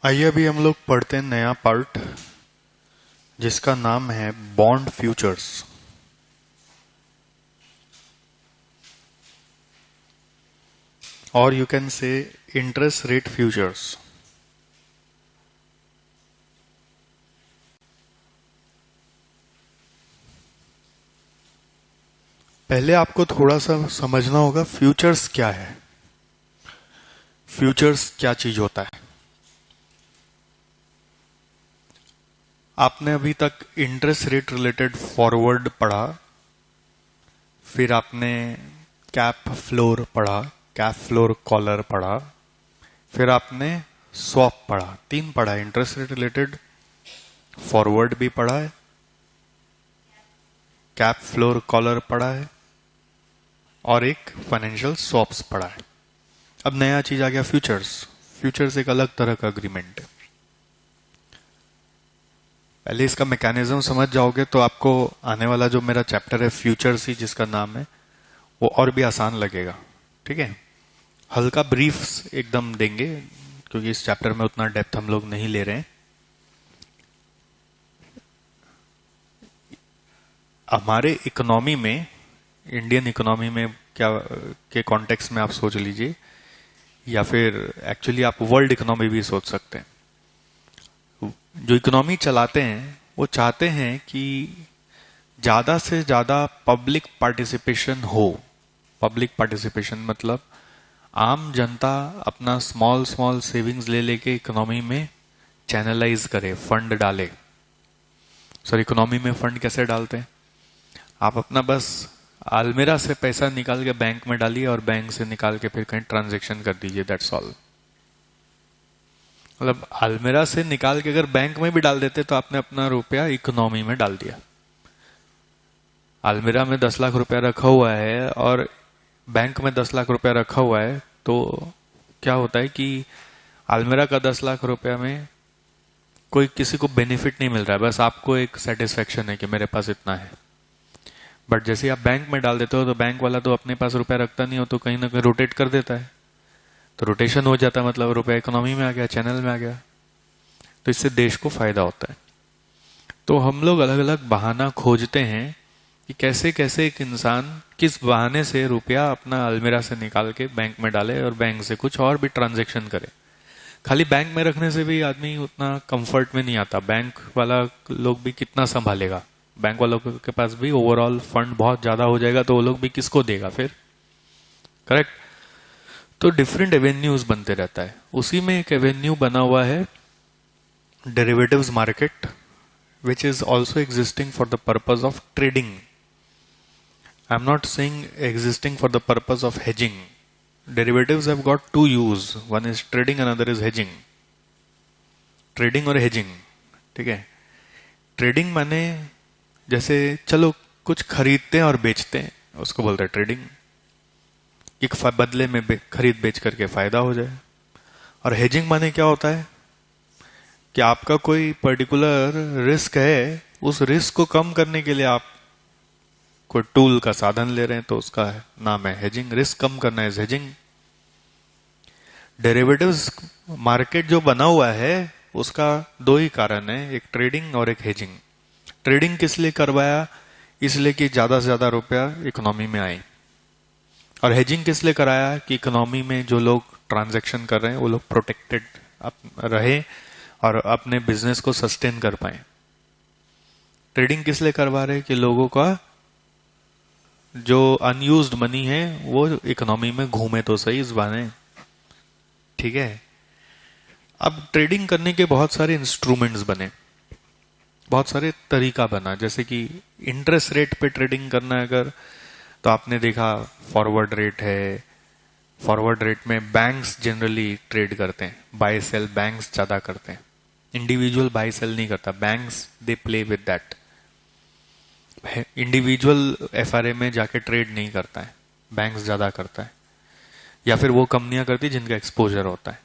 आइए अभी हम लोग पढ़ते हैं नया पार्ट जिसका नाम है बॉन्ड फ्यूचर्स। और you can say interest rate futures. पहले आपको थोड़ा सा समझना होगा फ्यूचर्स क्या है, फ्यूचर्स क्या चीज होता है। आपने अभी तक इंटरेस्ट रेट रिलेटेड फॉरवर्ड पढ़ा, फिर आपने कैप फ्लोर पढ़ा, कैप फ्लोर कॉलर पढ़ा, फिर आपने स्वैप पढ़ा। तीन पढ़ा है, इंटरेस्ट रेट रिलेटेड फॉरवर्ड भी पढ़ा है, कैप फ्लोर कॉलर पढ़ा है और एक फाइनेंशियल स्वैप्स पढ़ा है। अब नया चीज आ गया फ्यूचर्स। फ्यूचर्स एक अलग तरह का अग्रीमेंट है। पहले इसका मैकेनिज्म समझ जाओगे तो आपको आने वाला जो मेरा चैप्टर है फ्यूचर्स ही जिसका नाम है वो और भी आसान लगेगा। ठीक है, हल्का ब्रीफ एकदम देंगे क्योंकि इस चैप्टर में उतना डेप्थ हम लोग नहीं ले रहे हैं। हमारे इकोनॉमी में, इंडियन इकोनॉमी में क्या के कॉन्टेक्स्ट में आप सोच लीजिए, या फिर एक्चुअली आप वर्ल्ड इकोनॉमी भी सोच सकते हैं। जो इकोनॉमी चलाते हैं वो चाहते हैं कि ज्यादा से ज्यादा पब्लिक पार्टिसिपेशन हो। पब्लिक पार्टिसिपेशन मतलब आम जनता अपना स्मॉल स्मॉल सेविंग्स ले लेके इकोनॉमी में चैनलाइज करे, फंड डाले। सर इकोनॉमी में फंड कैसे डालते हैं? आप अपना बस अलमीरा से पैसा निकाल के बैंक में डालिए और बैंक से निकाल के फिर कहीं ट्रांजैक्शन कर दीजिए, दैट्स ऑल। मतलब अलमीरा से निकाल के अगर बैंक में भी डाल देते तो आपने अपना रुपया इकोनॉमी में डाल दिया। अलमीरा में 10 लाख रुपया रखा हुआ है और बैंक में 10 लाख रुपया रखा हुआ है, तो क्या होता है कि अलमीरा का 10 लाख रुपया में कोई किसी को बेनिफिट नहीं मिल रहा है, बस आपको एक सेटिस्फेक्शन है कि मेरे पास इतना है। बट जैसे आप बैंक में डाल देते हो तो बैंक वाला तो अपने पास रुपया रखता नहीं हो, तो कहीं ना कहीं रोटेट कर देता है, तो रोटेशन हो जाता है, मतलब रुपया इकोनॉमी में आ गया, चैनल में आ गया। तो इससे देश को फायदा होता है। तो हम लोग अलग अलग बहाना खोजते हैं कि कैसे कैसे एक इंसान किस बहाने से रुपया अपना अलमीरा से निकाल के बैंक में डाले और बैंक से कुछ और भी ट्रांजैक्शन करे। खाली बैंक में रखने से भी आदमी उतना कंफर्ट में नहीं आता। बैंक वाला लोग भी कितना संभालेगा? बैंक वालों के पास भी ओवरऑल फंड बहुत ज्यादा हो जाएगा, तो वो लोग भी किसको देगा फिर? करेक्ट। तो डिफरेंट एवेन्यूज बनते रहता है। उसी में एक एवेन्यू बना हुआ है derivatives market, which is also existing for the purpose of trading. I'm not saying existing for the purpose of hedging. Derivatives have got two use. One is trading, another is hedging. Trading और hedging, ठीक है। Trading माने जैसे चलो कुछ खरीदते हैं और बेचते हैं, उसको बोलते हैं ट्रेडिंग। एक बदले में खरीद बेच करके फायदा हो जाए। और हेजिंग माने क्या होता है कि आपका कोई पर्टिकुलर रिस्क है, उस रिस्क को कम करने के लिए आप कोई टूल का साधन ले रहे हैं, तो उसका नाम है हेजिंग। रिस्क कम करना है हेजिंग। डेरिवेटिव्स मार्केट जो बना हुआ है उसका दो ही कारण है, एक ट्रेडिंग और एक हेजिंग। ट्रेडिंग किस लिए करवाया? इसलिए कि ज्यादा से ज्यादा रुपया इकोनॉमी में आए। और हेजिंग किस लिए कराया? कि इकोनॉमी में जो लोग ट्रांजैक्शन कर रहे हैं वो लोग प्रोटेक्टेड रहे और अपने बिजनेस को सस्टेन कर पाए। ट्रेडिंग किस लिए करवा रहे? कि लोगों का जो अनयूज्ड मनी है वो इकोनॉमी में घूमे तो सही इस बहाने, ठीक है। अब ट्रेडिंग करने के बहुत सारे इंस्ट्रूमेंट्स बने, बहुत सारे तरीका बना। जैसे कि इंटरेस्ट रेट पे ट्रेडिंग करना है अगर, तो आपने देखा फॉरवर्ड रेट है। फॉरवर्ड रेट में बैंक्स जनरली ट्रेड करते हैं, बाय सेल बैंक्स ज्यादा करते हैं। इंडिविजुअल बाय सेल नहीं करता, banks they play with that. Individual FRA में जाके ट्रेड नहीं करता है, बैंक्स ज्यादा करता है, या फिर वो कंपनियां करती है जिनका एक्सपोजर होता है।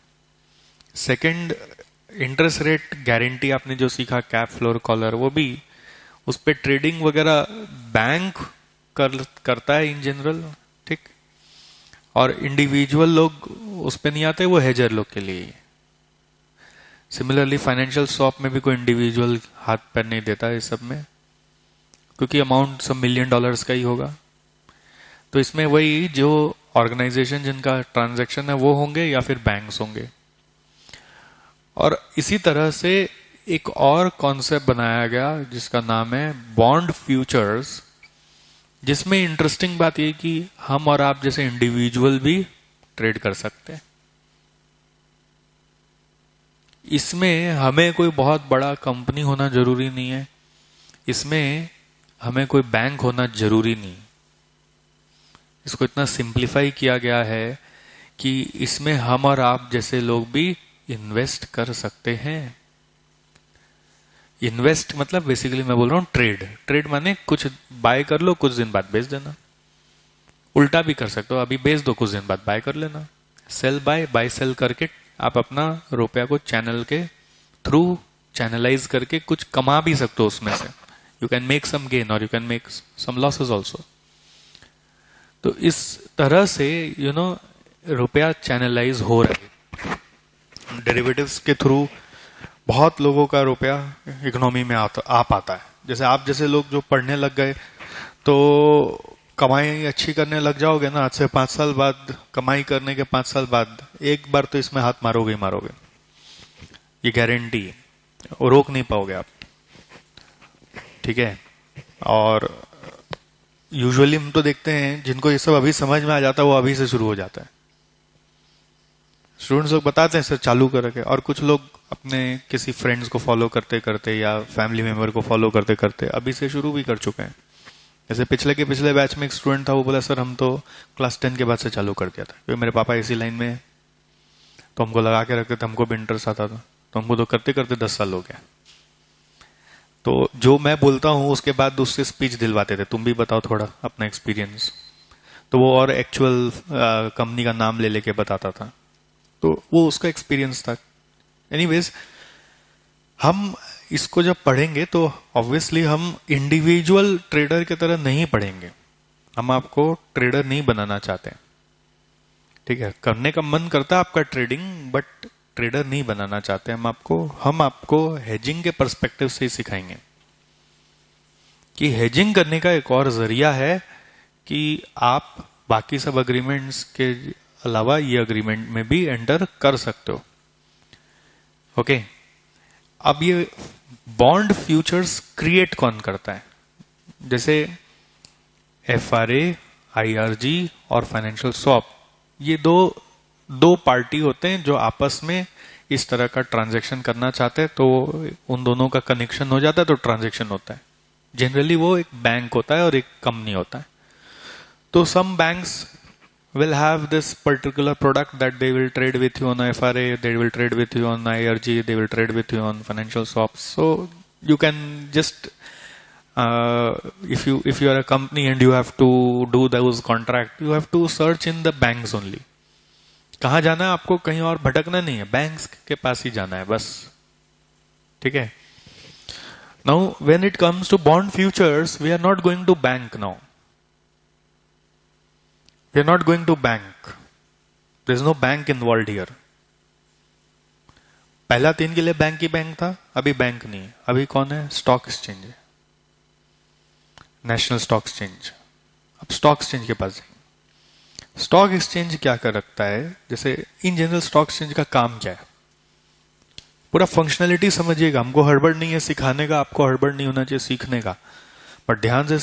सेकंड, इंटरेस्ट रेट गारंटी आपने जो सीखा, कैप फ्लोर कॉलर, वो भी उस पर ट्रेडिंग वगैरह बैंक करता है इन जनरल, ठीक। और इंडिविजुअल लोग उस पर नहीं आते, वो हेजर लोग के लिए। सिमिलरली फाइनेंशियल स्वैप में भी कोई इंडिविजुअल हाथ पैर नहीं देता है इस सब में, क्योंकि अमाउंट सब मिलियन डॉलर्स का ही होगा। तो इसमें वही जो ऑर्गेनाइजेशन जिनका ट्रांजैक्शन है वो होंगे या फिर बैंक्स होंगे। और इसी तरह से एक और कॉन्सेप्ट बनाया गया जिसका नाम है बॉन्ड फ्यूचर्स, जिसमें इंटरेस्टिंग बात यह कि हम और आप जैसे इंडिविजुअल भी ट्रेड कर सकते हैं। इसमें हमें कोई बहुत बड़ा कंपनी होना जरूरी नहीं है, इसमें हमें कोई बैंक होना जरूरी नहीं। इसको इतना सिंप्लीफाई किया गया है कि इसमें हम और आप जैसे लोग भी इन्वेस्ट कर सकते हैं। इन्वेस्ट मतलब बेसिकली मैं बोल रहा हूं ट्रेड। ट्रेड माने कुछ बाय कर लो, कुछ दिन बाद बेच देना। उल्टा भी कर सकते हो, अभी बेच दो, कुछ दिन बाद बाय कर लेना। सेल बाय, बाय सेल करके आप अपना रुपया को चैनल के थ्रू चैनलाइज करके कुछ कमा भी सकते हो उसमें से। You can make some gain और you can make some losses also. तो इस तरह से रुपया चैनलाइज हो रहा है डेरिवेटिव्स के थ्रू। बहुत लोगों का रुपया इकोनॉमी में आ पाता है। जैसे आप जैसे लोग जो पढ़ने लग गए तो कमाई अच्छी करने लग जाओगे ना, आज से 5 साल बाद कमाई करने के 5 साल बाद एक बार तो इसमें हाथ मारोगे ही मारोगे, ये गारंटी है, रोक नहीं पाओगे आप। ठीक है। और यूजुअली हम तो देखते हैं जिनको ये सब अभी समझ में आ जाता है वो अभी से शुरू हो जाता है। स्टूडेंट्स लोग बताते हैं सर चालू करके, और कुछ लोग अपने किसी फ्रेंड्स को फॉलो करते करते या फैमिली मेंबर को फॉलो करते करते अभी से शुरू भी कर चुके हैं। जैसे पिछले बैच में एक स्टूडेंट था, वो बोला सर हम तो क्लास 10 के बाद से चालू कर दिया था, क्योंकि मेरे पापा इसी लाइन में तो हमको लगा के रखते थे, हमको भी इंटरेस्ट आता था, तो हमको तो करते करते 10 साल हो गया। तो जो मैं बोलता हूँ उसके बाद उससे स्पीच दिलवाते थे, तुम भी बताओ थोड़ा अपना एक्सपीरियंस। तो वो और एक्चुअल कंपनी का नाम ले लेके बताता था, तो वो उसका एक्सपीरियंस था। एनीवेज, हम इसको जब पढ़ेंगे तो ऑब्वियसली हम इंडिविजुअल ट्रेडर की तरह नहीं पढ़ेंगे। हम आपको ट्रेडर नहीं बनाना चाहते, ठीक है। करने का मन करता है आपका ट्रेडिंग, बट ट्रेडर नहीं बनाना चाहते हम आपको हेजिंग के पर्सपेक्टिव से ही सिखाएंगे कि हेजिंग करने का एक और जरिया है कि आप बाकी सब अग्रीमेंट्स के अलावा ये अग्रीमेंट में भी एंटर कर सकते हो। ओके। अब ये बॉन्ड फ्यूचर्स क्रिएट कौन करता है? जैसे FRA, IRG और फाइनेंशियल स्वैप, ये दो पार्टी होते हैं जो आपस में इस तरह का ट्रांजैक्शन करना चाहते हैं, तो उन दोनों का कनेक्शन हो जाता है तो ट्रांजैक्शन होता है। जनरली वो एक बैंक होता है और एक कंपनी होता है। तो सम banks will have this particular product that they will trade with you on FRA, they will trade with you on IRG, they will trade with you on financial swaps. So you can just if you are a company and you have to do those contract, you have to search in the banks only. कहाँ जाना है आपको? कहीं और भटकना नहीं है, banks के पास ही जाना है बस। ठीक है। Now when it comes to bond futures, we are not going to bank now. We are not going to bank. There is no bank involved here. पहला 3 के लिए बैंक ही बैंक था, अभी बैंक नहीं है। अभी कौन है? स्टॉक एक्सचेंज है, नेशनल स्टॉक एक्सचेंज। अब स्टॉक एक्सचेंज के पास जाएंगे। स्टॉक एक्सचेंज क्या कर रखता है? जैसे इन जनरल स्टॉक एक्सचेंज का काम क्या है, पूरा फंक्शनलिटी समझिएगा। हमको हड़बड़ नहीं है सिखाने का, आपको हड़बड़ नहीं होना चाहिए सीखने का, पर ध्यान से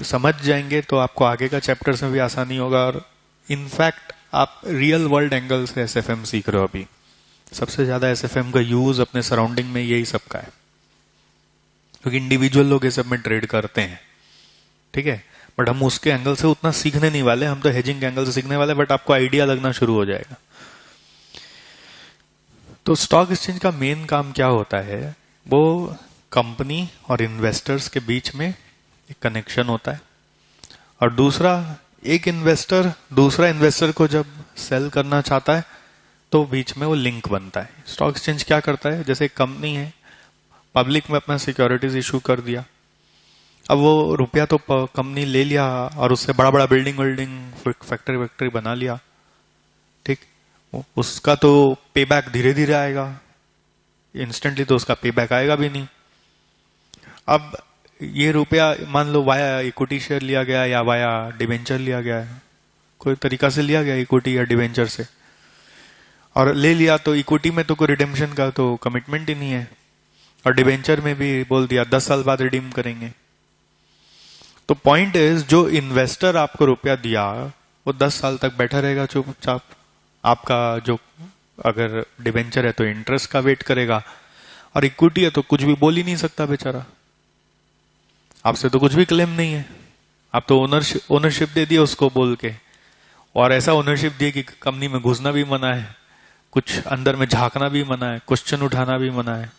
समझ जाएंगे तो आपको आगे का चैप्टर्स में भी आसानी होगा। और इनफैक्ट आप रियल वर्ल्ड एंगल से SFM सीख रहे हो। अभी सबसे ज्यादा SFM का यूज अपने सराउंडिंग में यही सब का है, क्योंकि इंडिविजुअल लोग ये सब में ट्रेड करते हैं। ठीक है। बट हम उसके एंगल से उतना सीखने नहीं वाले, हम तो हेजिंग के एंगल से सीखने वाले, बट आपको आइडिया लगना शुरू हो जाएगा। तो स्टॉक एक्सचेंज का मेन काम क्या होता है? वो कंपनी और इन्वेस्टर्स के बीच में कनेक्शन होता है। और दूसरा, एक इन्वेस्टर दूसरा इन्वेस्टर को जब सेल करना चाहता है तो बीच में वो लिंक बनता है। स्टॉक एक्सचेंज क्या करता है? जैसे एक कंपनी है, पब्लिक में अपना सिक्योरिटीज इशू कर दिया, अब वो रुपया तो कंपनी ले लिया और उससे बड़ा बड़ा बिल्डिंग फैक्ट्री बना लिया। ठीक। उसका तो पे बैक धीरे धीरे आएगा, इंस्टेंटली तो उसका पे बैक आएगा भी नहीं। अब ये रुपया मान लो वाया इक्विटी शेयर लिया गया या वाया डिवेंचर लिया गया है, कोई तरीका से लिया गया इक्विटी या डिवेंचर से, और ले लिया तो इक्विटी में तो कोई रिडेम्पशन का तो कमिटमेंट ही नहीं है, और डिवेंचर में भी बोल दिया 10 साल बाद रिडीम करेंगे। तो पॉइंट इज, जो इन्वेस्टर आपको रुपया दिया वो 10 साल तक बैठा रहेगा चुपचाप। आपका जो अगर डिवेंचर है तो इंटरेस्ट का वेट करेगा, और इक्विटी है तो कुछ भी बोल ही नहीं सकता बेचारा, आपसे तो कुछ भी क्लेम नहीं है। आप तो ओनरशिप दे दिए उसको बोल के, और ऐसा ओनरशिप दिए कि कंपनी में घुसना भी मना है, कुछ अंदर में झांकना भी मना है, क्वेश्चन उठाना भी मना है,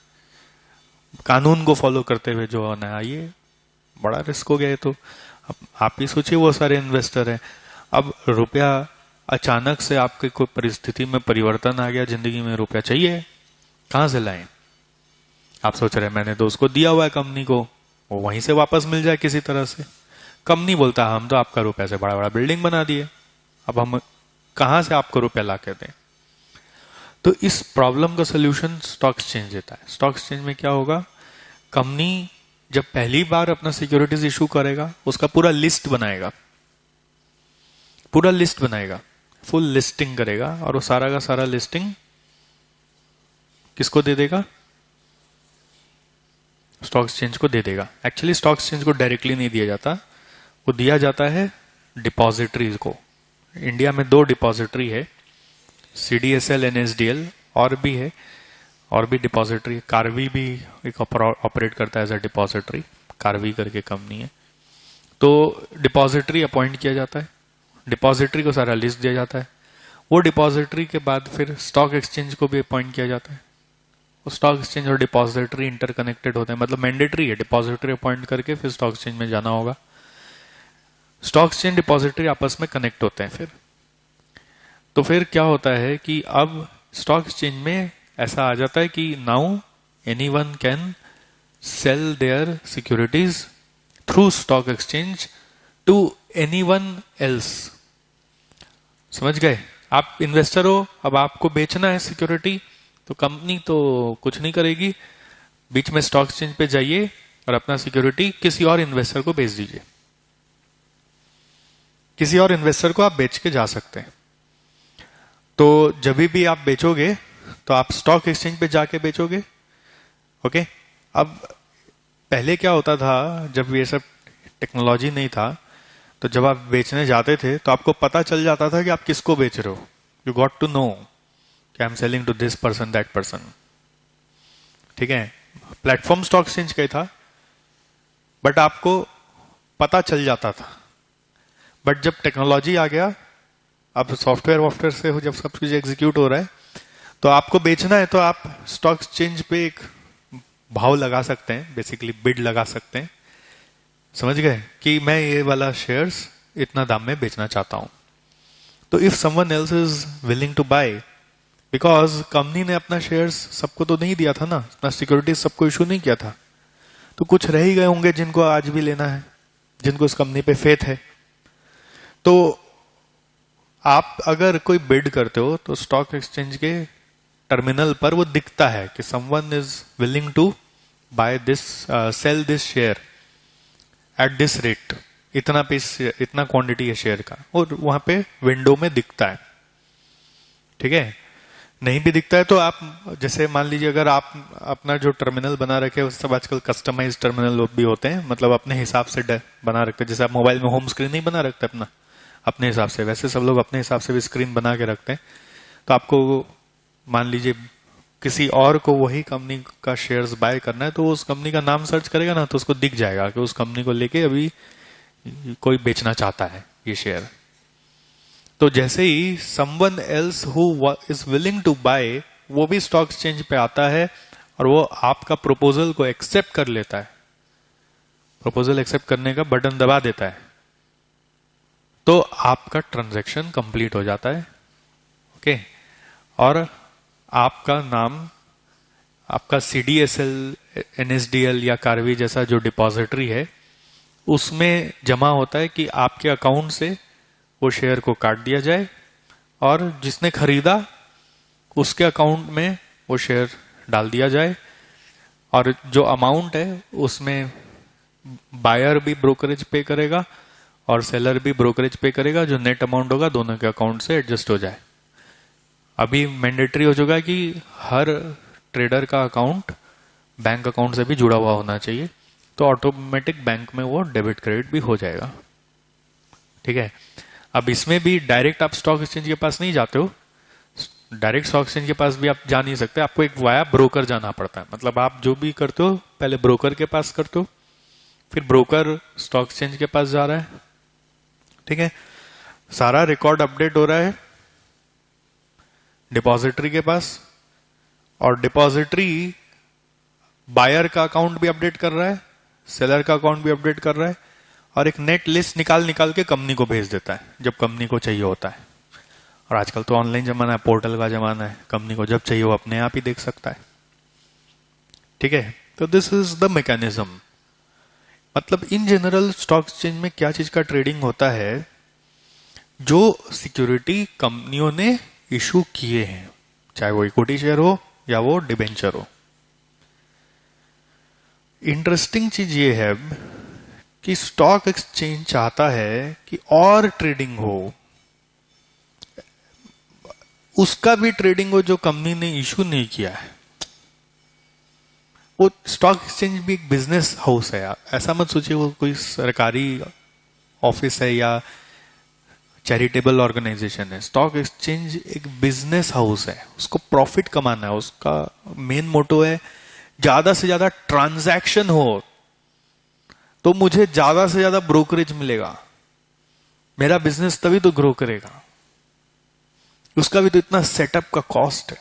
कानून को फॉलो करते हुए जो होना है। ये बड़ा रिस्क हो गया है। तो आप ही सोचिए, वो सारे इन्वेस्टर हैं, अब रुपया अचानक से आपके कोई परिस्थिति में परिवर्तन आ गया, जिंदगी में रुपया चाहिए, कहां से लाएं? आप सोच रहे हैं मैंने तो उसको दिया हुआ है कंपनी को, वो वहीं से वापस मिल जाए किसी तरह से। कंपनी बोलता है हम तो आपका रुपया से बड़ा बड़ा बिल्डिंग बना दिए, अब हम कहां से आपको रुपया ला के दें? तो इस प्रॉब्लम का सोल्यूशन स्टॉक एक्सचेंज देता है। स्टॉक एक्सचेंज में क्या होगा, कंपनी जब पहली बार अपना सिक्योरिटीज इशू करेगा, उसका पूरा लिस्ट बनाएगा, पूरा लिस्ट बनाएगा, फुल लिस्टिंग करेगा, और वो सारा का सारा लिस्टिंग किसको दे देगा? स्टॉक एक्सचेंज को दे देगा। एक्चुअली स्टॉक एक्सचेंज को डायरेक्टली नहीं दिया जाता, वो दिया जाता है डिपॉजिटरीज को। इंडिया में 2 डिपॉजिटरी है, CDSL NSDL, और भी है, और भी डिपॉजिटरी, कार्वी भी एक ऑपरेट करता है एज अ डिपॉजिटरी, कार्वी करके कंपनी है। तो डिपॉजिटरी अपॉइंट किया जाता है, डिपॉजिटरी को सारा लिस्ट दिया जाता है, वो डिपॉजिटरी के बाद फिर स्टॉक एक्सचेंज को भी अपॉइंट किया जाता है। वो स्टॉक एक्सचेंज और डिपॉजिटरी इंटरकनेक्टेड होते हैं, मतलब मैंडेटरी है, डिपॉजिटरी अपॉइंट करके फिर स्टॉक एक्सचेंज में जाना होगा। स्टॉक एक्सचेंज डिपॉजिटरी आपस में कनेक्ट होते हैं फिर। तो फिर क्या होता है कि अब स्टॉक एक्सचेंज में ऐसा आ जाता है कि now anyone can sell their securities through stock exchange to anyone else. समझ गए? आप इन्वेस्टर हो, अब आपको बेचना है सिक्योरिटी, तो कंपनी तो कुछ नहीं करेगी, बीच में स्टॉक एक्सचेंज पे जाइए और अपना सिक्योरिटी किसी और इन्वेस्टर को बेच दीजिए। किसी और इन्वेस्टर को आप बेच के जा सकते हैं। तो जब भी आप बेचोगे तो आप स्टॉक एक्सचेंज पे जाके बेचोगे। ओके, अब पहले क्या होता था, जब ये सब टेक्नोलॉजी नहीं था, तो जब आप बेचने जाते थे तो आपको पता चल जाता था कि आप किसको बेच रहे हो। यू गॉट टू नो कि I am selling to this person, that person. ठीक है, प्लेटफॉर्म स्टॉक एक्सचेंज का ही था, बट आपको पता चल जाता था। बट जब टेक्नोलॉजी आ गया, अब सॉफ्टवेयर से जब सब कुछ एग्जीक्यूट हो रहा है, तो आपको बेचना है तो आप स्टॉक एक्सचेंज पे एक भाव लगा सकते हैं, बेसिकली बिड लगा सकते हैं। समझ गए कि मैं ये वाला शेयर्स इतना दाम में बेचना चाहता हूं। तो if someone else is willing to buy, because company ने अपना शेयर्स सबको तो नहीं दिया था ना, अपना सिक्योरिटी सबको इशू नहीं किया था, तो कुछ रह ही गए होंगे जिनको आज भी लेना है, जिनको इस कंपनी पे फेथ है। तो आप अगर कोई बिड करते हो तो स्टॉक एक्सचेंज के टर्मिनल पर वो दिखता है कि someone is willing to buy this, sell this share at this rate, इतना पीस, इतना क्वांटिटी है शेयर का, और वहां पे विंडो में दिखता है। ठीक है, नहीं भी दिखता है तो आप, जैसे मान लीजिए अगर आप अपना जो टर्मिनल बना रखे, उस सब आजकल कस्टमाइज टर्मिनल भी होते हैं, मतलब अपने हिसाब से बना रखते हैं। जैसे आप मोबाइल में होम स्क्रीन नहीं बना रखते अपने हिसाब से, वैसे सब लोग अपने हिसाब से भी स्क्रीन बना के रखते हैं। तो आपको मान लीजिए किसी और को वही कंपनी का शेयर्स बाय करना है, तो उस कंपनी का नाम सर्च करेगा ना, तो उसको दिख जाएगा कि उस कंपनी को लेके अभी कोई बेचना चाहता है ये शेयर। तो जैसे ही someone else who is willing to buy, वो भी स्टॉक एक्सचेंज पे आता है और वो आपका प्रपोजल को एक्सेप्ट कर लेता है, प्रपोजल एक्सेप्ट करने का बटन दबा देता है, तो आपका ट्रांजैक्शन कंप्लीट हो जाता है। ओके, और आपका नाम, आपका CDSL NSDL या कार्वी जैसा जो डिपॉजिटरी है, उसमें जमा होता है कि आपके अकाउंट से वो शेयर को काट दिया जाए, और जिसने खरीदा उसके अकाउंट में वो शेयर डाल दिया जाए, और जो अमाउंट है उसमें बायर भी ब्रोकरेज पे करेगा और सेलर भी ब्रोकरेज पे करेगा, जो नेट अमाउंट होगा दोनों के अकाउंट से एडजस्ट हो जाए। अभी मैंडेटरी हो चुका है कि हर ट्रेडर का अकाउंट बैंक अकाउंट से भी जुड़ा हुआ होना चाहिए, तो ऑटोमेटिक बैंक में वो डेबिट क्रेडिट भी हो जाएगा। ठीक है, अब इसमें भी डायरेक्ट आप स्टॉक एक्सचेंज के पास नहीं जाते हो, डायरेक्ट स्टॉक एक्सचेंज के पास भी आप जा नहीं सकते, आपको एक वाया ब्रोकर जाना पड़ता है। मतलब आप जो भी करते हो पहले ब्रोकर के पास करते हो, फिर ब्रोकर स्टॉक एक्सचेंज के पास जा रहा है। ठीक है, सारा रिकॉर्ड अपडेट हो रहा है डिपॉजिटरी के पास, और डिपॉजिटरी बायर का अकाउंट भी अपडेट कर रहा है, सेलर का अकाउंट भी अपडेट कर रहा है, और एक नेट लिस्ट निकाल निकाल के कंपनी को भेज देता है जब कंपनी को चाहिए होता है। और आजकल तो ऑनलाइन जमाना है, पोर्टल का जमाना है, कंपनी को जब चाहिए वो अपने आप ही देख सकता है। ठीक है, तो दिस इज द मैकेनिज्म। मतलब इन जनरल स्टॉक एक्सचेंज में क्या चीज का ट्रेडिंग होता है, जो सिक्योरिटी कंपनियों ने इशू किए हैं, चाहे वो इक्विटी शेयर हो या वो डिबेंचर हो। इंटरेस्टिंग चीज ये है कि स्टॉक एक्सचेंज चाहता है कि और ट्रेडिंग हो, उसका भी ट्रेडिंग हो जो कंपनी ने इशू नहीं किया है। वो स्टॉक एक्सचेंज भी एक बिजनेस हाउस है, ऐसा मत सोचिए वो कोई सरकारी ऑफिस है या चैरिटेबल ऑर्गेनाइजेशन है। स्टॉक एक्सचेंज एक बिजनेस हाउस है, उसको प्रॉफिट कमाना है, उसका मेन मोटो है ज्यादा से ज्यादा ट्रांजैक्शन हो तो मुझे ज्यादा से ज्यादा ब्रोकरेज मिलेगा, मेरा बिजनेस तभी तो ग्रो करेगा। उसका भी तो इतना सेटअप का कॉस्ट है।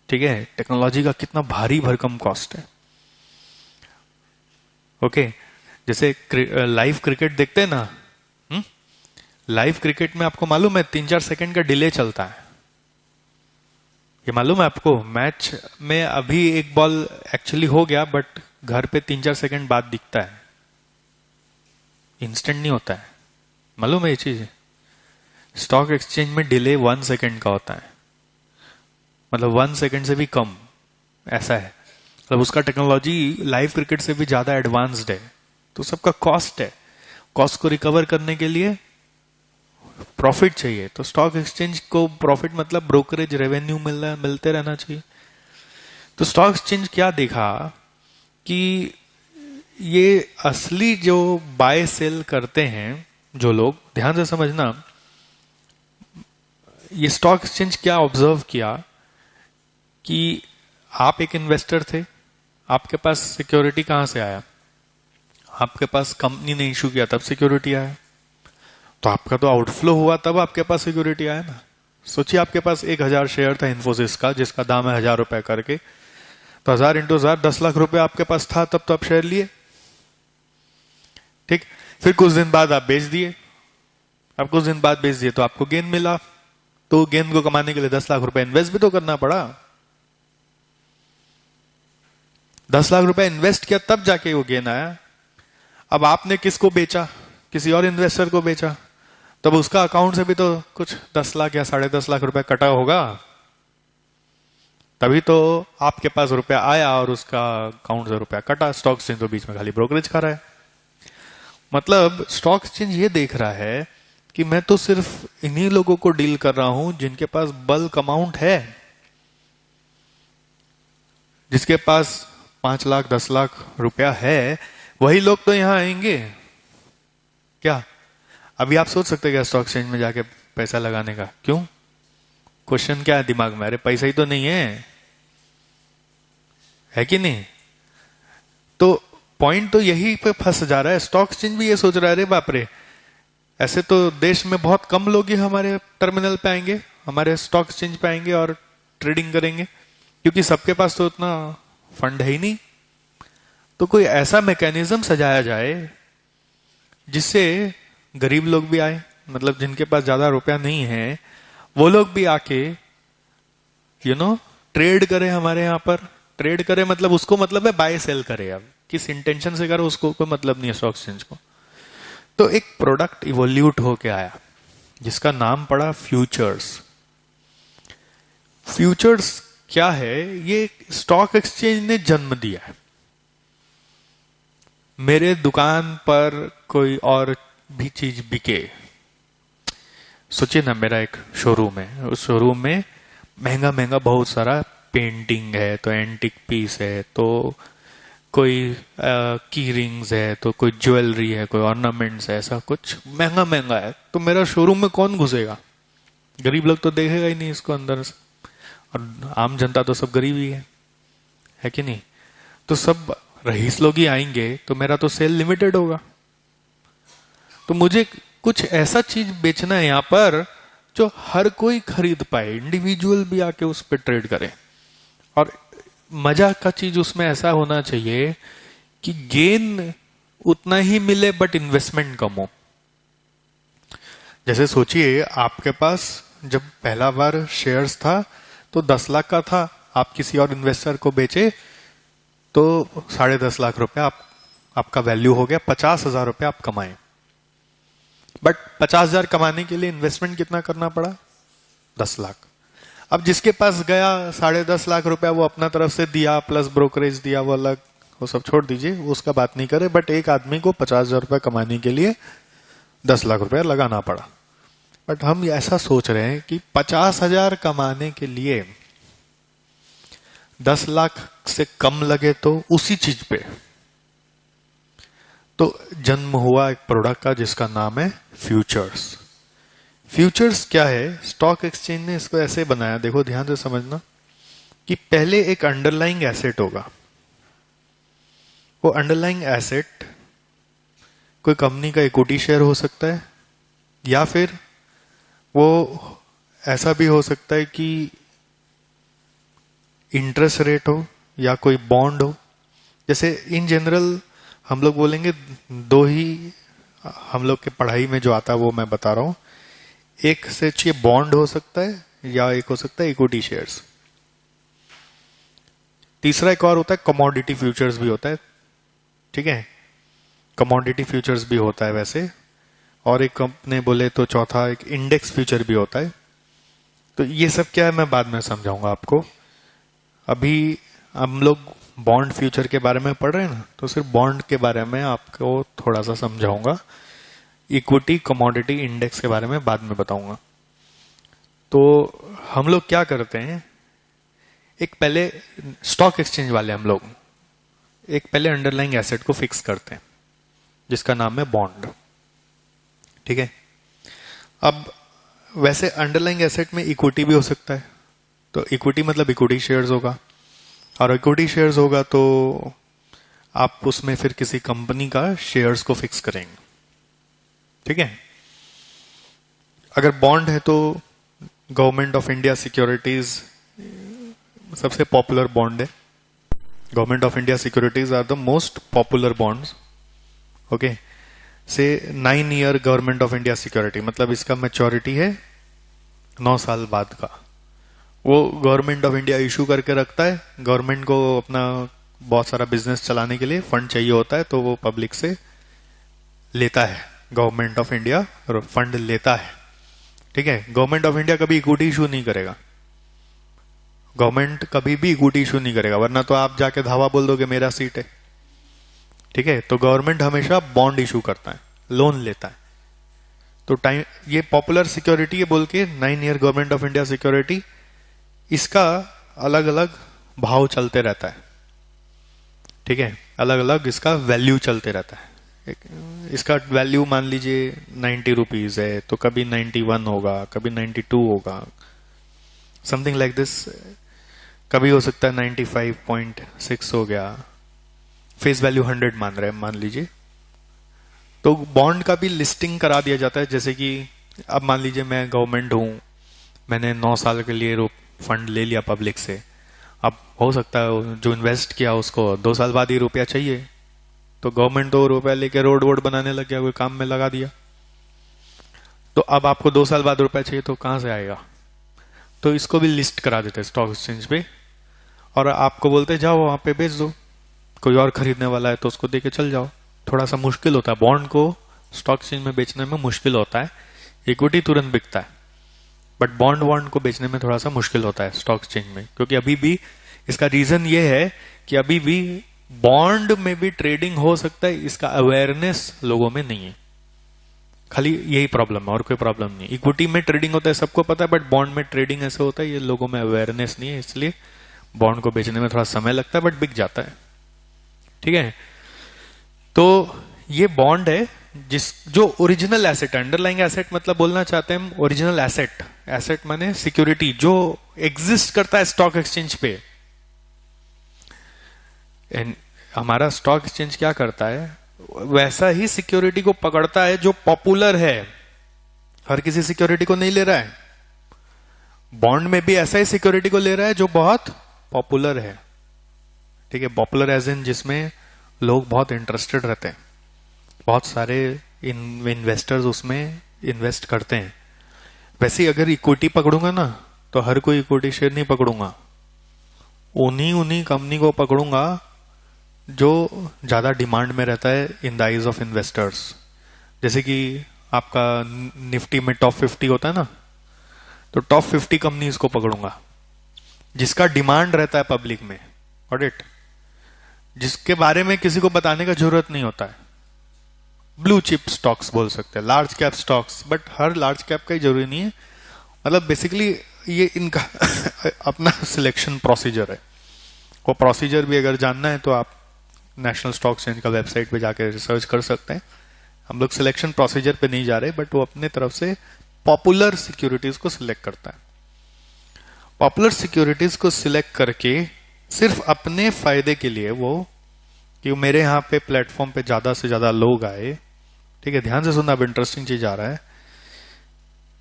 ठीक है, टेक्नोलॉजी का कितना भारी भरकम कॉस्ट है। ओके, जैसे लाइव क्रिकेट देखते हैं ना, लाइव क्रिकेट में आपको मालूम है 3-4 सेकंड का डिले चलता है। ये मालूम है आपको, मैच में अभी एक बॉल एक्चुअली हो गया बट घर पे 3-4 सेकंड बाद दिखता है, इंस्टेंट नहीं होता है। मालूम है ये चीज? स्टॉक एक्सचेंज में डिले 1 सेकंड का होता है, मतलब 1 सेकंड से भी कम, ऐसा है। मतलब उसका टेक्नोलॉजी लाइव क्रिकेट से भी ज्यादा एडवांस्ड है। तो सबका कॉस्ट है, कॉस्ट को रिकवर करने के लिए प्रॉफिट चाहिए। तो स्टॉक एक्सचेंज को प्रॉफिट मतलब ब्रोकरेज रेवेन्यू मिलते रहना चाहिए। तो स्टॉक एक्सचेंज क्या देखा कि ये असली जो बाय सेल करते हैं जो लोग, ध्यान से समझना, ये स्टॉक एक्सचेंज क्या ऑब्जर्व किया कि आप एक इन्वेस्टर थे, आपके पास सिक्योरिटी कहां से आया? आपके पास कंपनी ने इशू किया तब सिक्योरिटी आया। तो आपका तो आउटफ्लो हुआ तब आपके पास सिक्योरिटी आया ना। सोचिए आपके पास 1000 शेयर था इन्फोसिस का जिसका दाम है 1000 रुपए करके, तो 1000 × 1000 10 लाख रुपए आपके पास था, तब तो आप शेयर लिए। ठीक, फिर कुछ दिन बाद आप बेच दिए, अब कुछ दिन बाद बेच दिए तो आपको गेन मिला, तो गेन को कमाने के लिए 10 लाख रुपए इन्वेस्ट भी तो करना पड़ा। 10 लाख रुपए इन्वेस्ट किया तब जाके वो गेन आया। अब आपने किसको बेचा? किसी और इन्वेस्टर को बेचा, तब उसका अकाउंट से भी तो कुछ 10 लाख या 10.5 लाख रुपए कटा होगा, तभी तो आपके पास रुपया आया और उसका अकाउंट से रुपया कटा। स्टॉक एक्सचेंज तो बीच में खाली ब्रोकरेज खा रहा है। मतलब स्टॉक एक्सचेंज ये देख रहा है कि मैं तो सिर्फ इन्हीं लोगों को डील कर रहा हूं जिनके पास बल्क अमाउंट है, जिसके पास 5 लाख 10 लाख रुपया है, वही लोग तो यहां आएंगे। क्या अभी आप सोच सकते हैं क्या स्टॉक एक्सचेंज में जाके पैसा लगाने का? क्यों? क्वेश्चन क्या है दिमाग में? अरे पैसा ही तो नहीं है कि नहीं? तो पॉइंट तो यही पे फंस जा रहा है। स्टॉक एक्सचेंज भी ये सोच रहा है, अरे बाप रे, ऐसे तो देश में बहुत कम लोग ही हमारे टर्मिनल पे आएंगे, हमारे स्टॉक एक्सचेंज पे आएंगे और ट्रेडिंग करेंगे, क्योंकि सबके पास तो उतना फंड है ही नहीं। तो कोई ऐसा मैकेनिज्म सजाया जाए जिससे गरीब लोग भी आए, मतलब जिनके पास ज्यादा रुपया नहीं है, वो लोग भी आके ट्रेड करे हमारे यहाँ पर। ट्रेड करे मतलब उसको मतलब है बाय सेल करे। अब किस इंटेंशन से करो उसको कोई मतलब नहीं है स्टॉक एक्सचेंज को। तो एक प्रोडक्ट इवोल्यूट होके आया जिसका नाम पड़ा फ्यूचर्स। फ्यूचर्स क्या है, ये स्टॉक एक्सचेंज ने जन्म दिया है। मेरे दुकान पर कोई और भी चीज बिके, सोचिए ना, मेरा एक शोरूम है, उस शोरूम में महंगा महंगा बहुत सारा पेंटिंग है, तो एंटिक पीस है, तो कोई की रिंग्स है, तो कोई ज्वेलरी है, कोई ऑर्नामेंट्स है, ऐसा कुछ महंगा महंगा है। तो मेरा शोरूम में कौन घुसेगा? गरीब लोग तो देखेगा ही नहीं इसको अंदर से, और आम जनता तो सब गरीब ही है कि नहीं? तो सब रईस लोग ही आएंगे, तो मेरा तो सेल लिमिटेड होगा। तो मुझे कुछ ऐसा चीज बेचना है यहाँ पर जो हर कोई खरीद पाए, इंडिविजुअल भी आके उस पर ट्रेड करे। और मजा का चीज उसमें ऐसा होना चाहिए कि गेन उतना ही मिले बट इन्वेस्टमेंट कम हो। जैसे सोचिए, आपके पास जब पहला बार शेयर्स था तो 10 लाख का था, आप किसी और इन्वेस्टर को बेचे तो 10.5 लाख रुपए आपका वैल्यू हो गया, 50,000 रुपए आप कमाए। बट 50,000 कमाने के लिए इन्वेस्टमेंट कितना करना पड़ा? 10 लाख। अब जिसके पास गया 10.5 लाख रुपया, वो अपना तरफ से दिया, प्लस ब्रोकरेज दिया, वो अलग, वो सब छोड़ दीजिए, वो उसका बात नहीं करे। बट एक आदमी को 50,000 रुपया कमाने के लिए 10 लाख रुपया लगाना पड़ा। बट हम ऐसा सोच रहे हैं कि 50,000 कमाने के लिए 10 लाख से कम लगे तो उसी चीज पे। तो जन्म हुआ एक प्रोडक्ट का जिसका नाम है फ्यूचर्स। फ्यूचर्स क्या है? स्टॉक एक्सचेंज ने इसको ऐसे बनाया, देखो ध्यान से समझना, कि पहले एक अंडरलाइंग एसेट होगा। वो अंडरलाइंग एसेट कोई कंपनी का इक्विटी शेयर हो सकता है, या फिर वो ऐसा भी हो सकता है कि इंटरेस्ट रेट हो या कोई बॉन्ड हो। जैसे इन जनरल हम लोग बोलेंगे, दो ही हम लोग के पढ़ाई में जो आता है वो मैं बता रहा हूं। एक से ये बॉन्ड हो सकता है, या एक हो सकता है इक्विटी शेयर्स। तीसरा एक और होता है कमोडिटी फ्यूचर्स भी होता है, ठीक है, कमोडिटी फ्यूचर्स भी होता है वैसे। और एक अपने बोले तो चौथा एक इंडेक्स फ्यूचर भी होता है। तो ये सब क्या है मैं बाद में समझाऊंगा आपको। अभी हम लोग बॉन्ड फ्यूचर के बारे में पढ़ रहे हैं ना, तो सिर्फ बॉन्ड के बारे में आपको थोड़ा सा समझाऊंगा। इक्विटी कमोडिटी इंडेक्स के बारे में बाद में बताऊंगा। तो हम लोग क्या करते हैं, एक पहले स्टॉक एक्सचेंज वाले हम लोग एक पहले अंडरलाइंग एसेट को फिक्स करते हैं जिसका नाम है बॉन्ड, ठीक है। अब वैसे अंडरलाइंग एसेट में इक्विटी भी हो सकता है, तो इक्विटी मतलब इक्विटी शेयर्स होगा, और इक्विटी शेयर्स होगा तो आप उसमें फिर किसी कंपनी का शेयर्स को फिक्स करेंगे, ठीक है। अगर बॉन्ड है तो गवर्नमेंट ऑफ इंडिया सिक्योरिटीज सबसे पॉपुलर बॉन्ड है। Government of India securities are the most popular bonds, okay. से 9 year government of India security, मतलब इसका मैच्योरिटी है 9 साल बाद का। वो गवर्नमेंट ऑफ इंडिया इशू करके रखता है। गवर्नमेंट को अपना बहुत सारा बिजनेस चलाने के लिए फंड चाहिए होता है, तो वो पब्लिक से लेता है। गवर्नमेंट ऑफ इंडिया फंड लेता है, ठीक है। गवर्नमेंट ऑफ इंडिया कभी इक्विटी इशू नहीं करेगा, गवर्नमेंट कभी भी इक्विटी इशू नहीं करेगा, वरना तो आप जाके धावा बोल दोगे मेरा सीट है, ठीक है। तो गवर्नमेंट हमेशा बॉन्ड इशू करता है, लोन लेता है। तो टाइम ये पॉपुलर सिक्योरिटी है बोल के 9 year government of India security, इसका अलग अलग भाव चलते रहता है, ठीक है। अलग अलग इसका वैल्यू चलते रहता है। इसका वैल्यू मान लीजिए 90 रुपीज है, तो कभी 91 होगा, कभी 92 होगा, समथिंग लाइक दिस। कभी हो सकता है 95.6 हो गया। फेस वैल्यू 100 मान रहे हैं मान लीजिए। तो बॉन्ड का भी लिस्टिंग करा दिया जाता है। जैसे कि अब मान लीजिए मैं गवर्नमेंट हूं, मैंने 9 साल के लिए फंड ले लिया पब्लिक से। अब हो सकता है जो इन्वेस्ट किया उसको 2 साल बाद ही रुपया चाहिए, तो गवर्नमेंट तो रुपया लेके रोड वोड बनाने लग गया, कोई काम में लगा दिया। तो अब आपको 2 साल बाद रुपया चाहिए तो कहां से आएगा? तो इसको भी लिस्ट करा देते हैं स्टॉक एक्सचेंज पे, और आपको बोलते जाओ वहां पे बेच दो, कोई और खरीदने वाला है तो उसको देके चल जाओ। थोड़ा सा मुश्किल होता है बॉन्ड को स्टॉक एक्सचेंज में बेचने में, मुश्किल होता है। इक्विटी तुरंत बिकता है, बट बॉन्ड वॉन्ड को बेचने में थोड़ा सा मुश्किल होता है स्टॉक एक्सचेंज में, क्योंकि अभी भी इसका रीजन ये है कि अभी भी बॉन्ड में भी ट्रेडिंग हो सकता है, इसका अवेयरनेस लोगों में नहीं है। खाली यही प्रॉब्लम है और कोई प्रॉब्लम नहीं। इक्विटी में ट्रेडिंग होता है सबको पता है, बट बॉन्ड में ट्रेडिंग ऐसे होता है, ये लोगों में अवेयरनेस नहीं है, इसलिए बॉन्ड को बेचने में थोड़ा समय लगता है, बट बिक जाता है। ठीक है, तो ये बॉन्ड है जो ओरिजिनल एसेट, अंडरलाइंग एसेट मतलब बोलना चाहते हैं हम ओरिजिनल एसेट। एसेट माने सिक्योरिटी जो एग्जिस्ट करता है स्टॉक एक्सचेंज पे। हमारा स्टॉक एक्सचेंज क्या करता है, वैसा ही सिक्योरिटी को पकड़ता है जो पॉपुलर है। हर किसी सिक्योरिटी को नहीं ले रहा है, बॉन्ड में भी ऐसा ही सिक्योरिटी को ले रहा है जो बहुत पॉपुलर है। ठीक है, पॉपुलर एज इन जिसमें लोग बहुत इंटरेस्टेड रहते हैं, बहुत सारे इन्वेस्टर्स उसमें इन्वेस्ट करते हैं। वैसे ही अगर इक्विटी पकड़ूंगा ना, तो हर कोई इक्विटी शेयर नहीं पकड़ूंगा, उन्हीं कंपनी को पकड़ूंगा जो ज्यादा डिमांड में रहता है in the eyes of investors. जैसे कि आपका निफ्टी में टॉप 50 होता है ना, तो टॉप 50 कंपनीज को पकड़ूंगा जिसका डिमांड रहता है पब्लिक में, ऑडिट, जिसके बारे में किसी को बताने का जरूरत नहीं होता है। ब्लू चिप स्टॉक्स बोल सकते हैं, large cap stocks, but her large cap का ही जरूरी नहीं है। मतलब बेसिकली ये इनका अपना सिलेक्शन प्रोसीजर है। वो प्रोसीजर भी अगर जानना है तो आप नेशनल स्टॉक एक्सचेंज का वेबसाइट पे जाकर रिसर्च कर सकते हैं। हम लोग सिलेक्शन प्रोसीजर पे नहीं जा रहे, बट वो अपने तरफ से पॉपुलर सिक्योरिटीज को सिलेक्ट करता है। पॉपुलर सिक्योरिटीज को सिलेक्ट करके सिर्फ अपने फायदे के लिए, वो कि मेरे यहाँ पे प्लेटफॉर्म पे ज्यादा से ज्यादा लोग आए, ठीक है, ध्यान से सुनना, अब इंटरेस्टिंग चीज आ रहा है,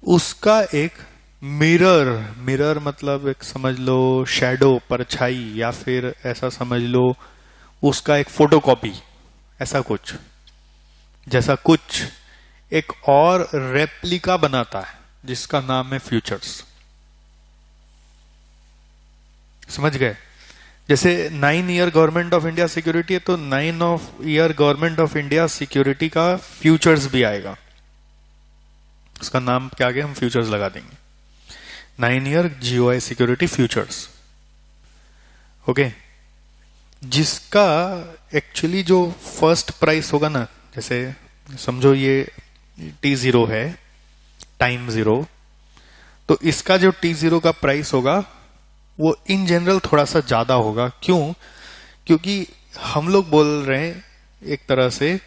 उसका एक मिरर मतलब एक समझ लो शैडो, परछाई, या फिर ऐसा समझ लो उसका एक फोटोकॉपी, ऐसा कुछ, जैसा कुछ एक और रेप्लिका बनाता है जिसका नाम है फ्यूचर्स। समझ गए? जैसे 9 year government of India security है, तो 9 year government of India security का फ्यूचर्स भी आएगा। उसका नाम क्या आगे हम फ्यूचर्स लगा देंगे, 9 year GOI security futures. Okay, जिसका एक्चुअली जो फर्स्ट प्राइस होगा ना, जैसे समझो ये T0 है, टाइम 0, तो इसका जो T0 का प्राइस होगा वो इन जनरल थोड़ा सा ज्यादा होगा। क्यों? क्योंकि हम लोग बोल रहे हैं एक तरह से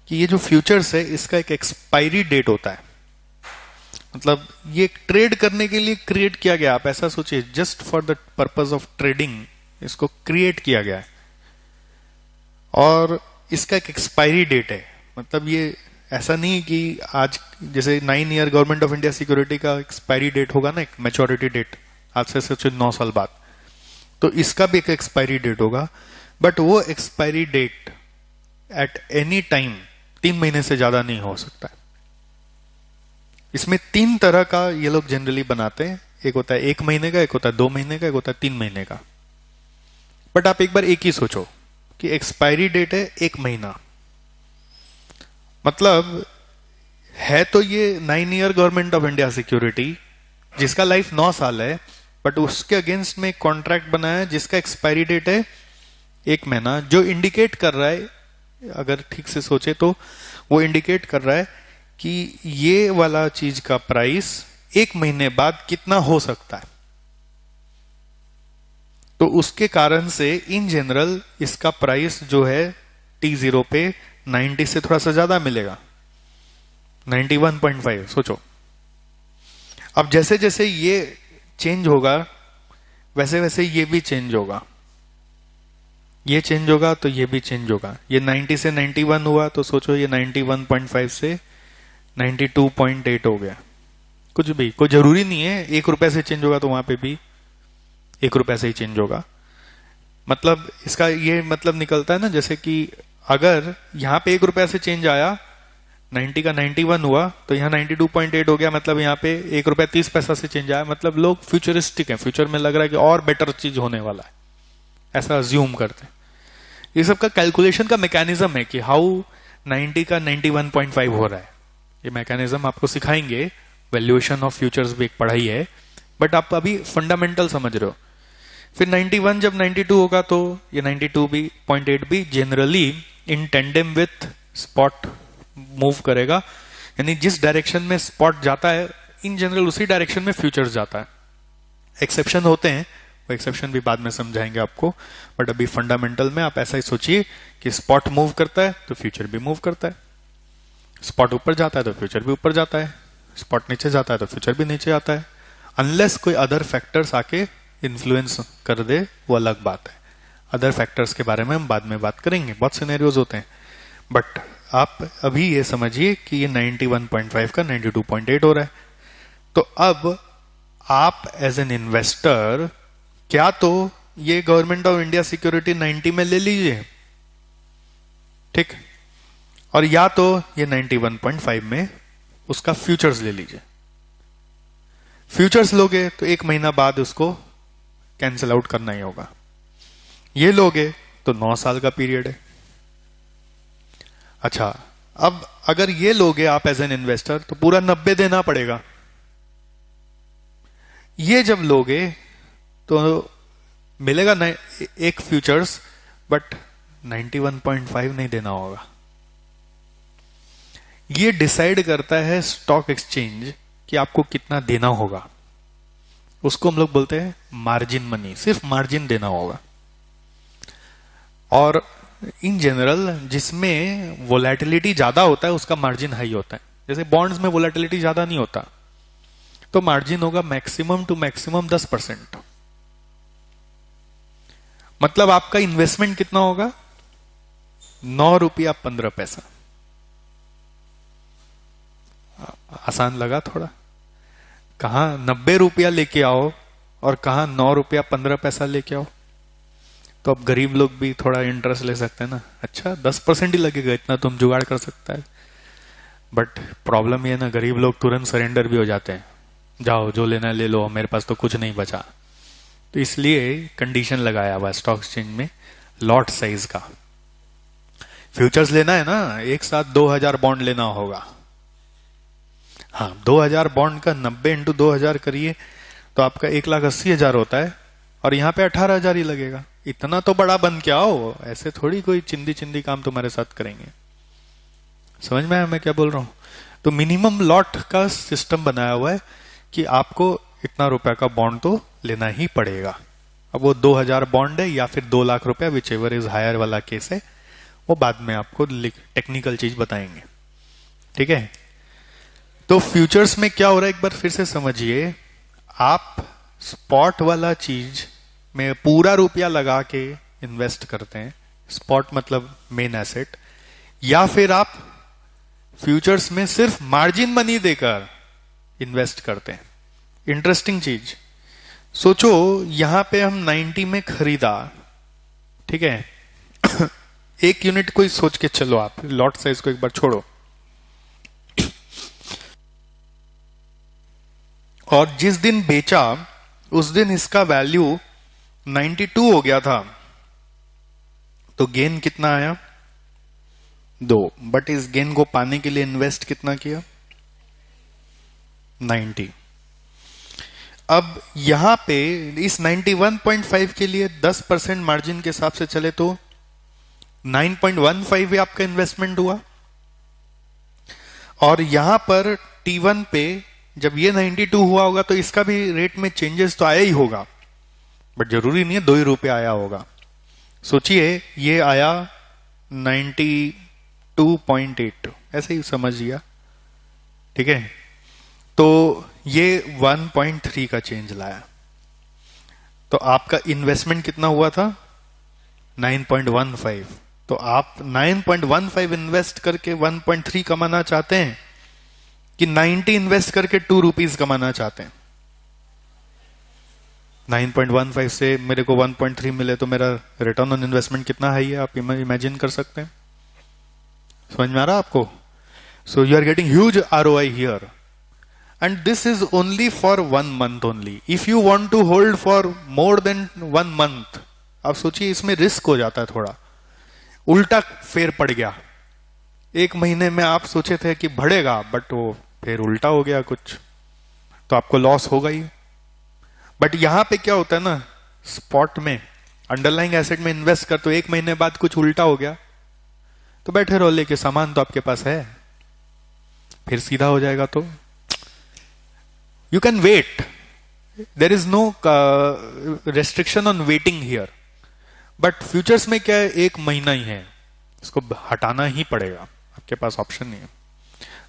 कि ये जो फ्यूचर्स है इसका एक एक्सपायरी डेट होता है। मतलब ये ट्रेड करने के लिए क्रिएट किया गया, आप ऐसा सोचिए, just for the purpose of trading इसको क्रिएट किया गया है, और इसका एक एक्सपायरी डेट है। मतलब ये ऐसा नहीं कि आज जैसे 9 year government of India security का एक्सपायरी डेट होगा ना, एक मैच्योरिटी डेट, आज से सोचिए 9 साल बाद, तो इसका भी एक एक्सपायरी डेट होगा। बट वो expiry date at any time 3 महीने से ज्यादा नहीं हो सकता है। इसमें 3 तरह का ये लोग जनरली बनाते हैं, एक होता है 1 महीने का, एक होता है 2 महीने का, एक होता है 3 महीने का। बट आप एक बार एक ही सोचो कि एक्सपायरी डेट है 1 महीना, मतलब है तो ये 9 year government of India security जिसका लाइफ 9 साल है, बट उसके अगेंस्ट में एक कॉन्ट्रैक्ट बनाया है जिसका एक्सपायरी डेट है 1 महीना, जो इंडिकेट कर रहा है, अगर ठीक से सोचे तो वो इंडिकेट कर रहा है कि ये वाला चीज का प्राइस 1 महीने बाद कितना हो सकता है। तो उसके कारण से इन जनरल इसका प्राइस जो है T0 पे 90 से थोड़ा सा ज्यादा मिलेगा, 91.5 सोचो। अब जैसे जैसे ये चेंज होगा वैसे वैसे ये भी चेंज होगा, ये चेंज होगा तो ये भी चेंज होगा। ये 90 से 91 हुआ तो सोचो ये 91.5 से 92.8 हो गया। कुछ भी, कोई जरूरी नहीं है 1 रुपए से चेंज होगा तो वहां पे भी 1 रुपए से ही चेंज होगा। मतलब इसका ये मतलब निकलता है ना, जैसे कि अगर यहां पे 1 रुपया से चेंज आया, 90 का 91 हुआ तो यहाँ 92.8 हो गया, मतलब यहाँ पे 1 रुपया 30 पैसा से चेंज आया। मतलब लोग फ्यूचरिस्टिक हैं, फ्यूचर में लग रहा है कि और बेटर चीज होने वाला है, ऐसा अज्यूम करते हैं। ये सब का कैलकुलेशन का मैकेनिज्म है कि हाउ 90 का 91.5 हो रहा है। ये मैकेनिज्म आपको सिखाएंगे, वैल्यूएशन ऑफ फ्यूचर्स भी एक पढ़ाई है, बट आप अभी फंडामेंटल समझ रहे हो। फिर 91 जब 92 होगा तो ये 92 भी 0.8 भी generally in tandem with spot move करेगा, यानी जिस डायरेक्शन में स्पॉट जाता है इन जनरल उसी डायरेक्शन में फ्यूचर्स जाता है। एक्सेप्शन होते हैं, वो एक्सेप्शन भी बाद में समझाएंगे आपको, बट अभी फंडामेंटल में आप ऐसा ही सोचिए कि स्पॉट मूव करता है तो फ्यूचर भी मूव करता है, स्पॉट ऊपर जाता है तो फ्यूचर भी ऊपर जाता है, स्पॉट नीचे जाता है तो फ्यूचर भी नीचे आता है, अनलेस कोई अदर फैक्टर्स आके इन्फ्लुएंस कर दे, वो अलग बात है। अदर फैक्टर्स के बारे में हम बाद में बात करेंगे, बहुत सिनेरियोज होते हैं, बट आप अभी ये समझिए कि ये 91.5 का 92.8 हो रहा है। तो अब आप एज एन इन्वेस्टर क्या तो ये गवर्नमेंट ऑफ इंडिया सिक्योरिटी 90 में ले लीजिए, ठीक, और या तो ये 91.5 में उसका फ्यूचर्स ले लीजिए। फ्यूचर्स लोगे तो एक महीना बाद उसको कैंसिल आउट करना ही होगा, ये लोगे तो 9 साल का पीरियड है। अच्छा, अब अगर ये लोगे आप एज एन इन्वेस्टर तो पूरा 90 देना पड़ेगा। ये जब लोगे तो मिलेगा एक फ्यूचर्स, बट 91.5 नहीं देना होगा। ये डिसाइड करता है स्टॉक एक्सचेंज कि आपको कितना देना होगा, उसको हम लोग बोलते हैं मार्जिन मनी, सिर्फ मार्जिन देना होगा। और इन जनरल जिसमें वोलेटिलिटी ज्यादा होता है उसका मार्जिन हाई होता है, जैसे बॉन्ड्स में वोलेटिलिटी ज्यादा नहीं होता तो मार्जिन होगा मैक्सिमम टू मैक्सिमम 10%। मतलब आपका इन्वेस्टमेंट कितना होगा, 9 रुपया 15 पैसा। आसान लगा थोड़ा, कहां 90 रुपया लेके आओ और कहां 9 रुपया 15 पैसा लेके आओ। तो अब गरीब लोग भी थोड़ा इंटरेस्ट ले सकते हैं ना, अच्छा 10% ही लगेगा, इतना तुम जुगाड़ कर सकता है। बट प्रॉब्लम ये ना, गरीब लोग तुरंत सरेंडर भी हो जाते हैं, जाओ जो लेना ले लो, मेरे पास तो कुछ नहीं बचा। तो इसलिए कंडीशन लगाया हुआ स्टॉक एक्सचेंज में लॉट साइज का। फ्यूचर्स लेना है ना, एक साथ 2000 बॉन्ड लेना होगा। हाँ, 2000 बॉन्ड का 90 इंटू 2000 करिए तो आपका 1,80,000 होता है, और यहां पे 18,000 ही लगेगा। इतना तो बड़ा बन के आओ, ऐसे थोड़ी कोई चिंदी चिंदी काम तुम्हारे साथ करेंगे। समझ में आया मैं क्या बोल रहा हूं? तो मिनिमम लॉट का सिस्टम बनाया हुआ है कि आपको इतना रुपया का बॉन्ड तो लेना ही पड़ेगा। अब वो 2000 बॉन्ड है या फिर 2 लाख रुपया, विच एवर इज हायर वाला केस है, वो बाद में आपको टेक्निकल चीज बताएंगे, ठीक है। तो फ्यूचर्स में क्या हो रहा है एक बार फिर से समझिए। आप स्पॉट वाला चीज में पूरा रुपया लगा के इन्वेस्ट करते हैं, स्पॉट मतलब मेन एसेट, या फिर आप फ्यूचर्स में सिर्फ मार्जिन मनी देकर इन्वेस्ट करते हैं। इंटरेस्टिंग चीज सोचो, यहां पे हम 90 में खरीदा, ठीक है एक यूनिट को ही सोच के चलो, आप लॉट साइज को एक बार छोड़ो, और जिस दिन बेचा उस दिन इसका वैल्यू 92 हो गया था, तो गेन कितना आया, 2। बट इस गेन को पाने के लिए इन्वेस्ट कितना किया, 90। अब यहां पे इस 91.5 के लिए 10% मार्जिन के हिसाब से चले तो 9.15 आपका इन्वेस्टमेंट हुआ, और यहां पर T1 पे जब ये 92 हुआ होगा तो इसका भी रेट में चेंजेस तो आया ही होगा, बट जरूरी नहीं है 2 ही रुपये आया होगा। सोचिए ये आया 92.8, ऐसे ही समझ लिया, ठीक है। तो ये 1.3 का चेंज लाया, तो आपका इन्वेस्टमेंट कितना हुआ था, 9.15। तो आप 9.15 इन्वेस्ट करके 1.3 कमाना चाहते हैं कि 90 इन्वेस्ट करके 2 रुपीज कमाना चाहते हैं। 9.15 से मेरे को 1.3 मिले तो मेरा रिटर्न ऑन इन्वेस्टमेंट कितना हाई है, आप इमेजिन कर सकते हैं। समझ में आ रहा आपको? So you are getting huge ROI here, and this is only for 1 month only. If you want to hold for more than 1 month, आप सोचिए इसमें रिस्क हो जाता है, थोड़ा उल्टा फेर पड़ गया। 1 महीने में आप सोचे थे कि बढ़ेगा, बट वो फिर उल्टा हो गया कुछ, तो आपको लॉस होगा ही। बट यहां पे क्या होता है ना, स्पॉट में अंडरलाइंग एसेट में इन्वेस्ट कर, तो एक महीने बाद कुछ उल्टा हो गया तो बैठे रहो लेके, सामान तो आपके पास है, फिर सीधा हो जाएगा। तो you can wait, there is no restriction on waiting here. But futures में क्या है, एक महीना ही है, इसको हटाना ही पड़ेगा, आपके पास ऑप्शन नहीं है।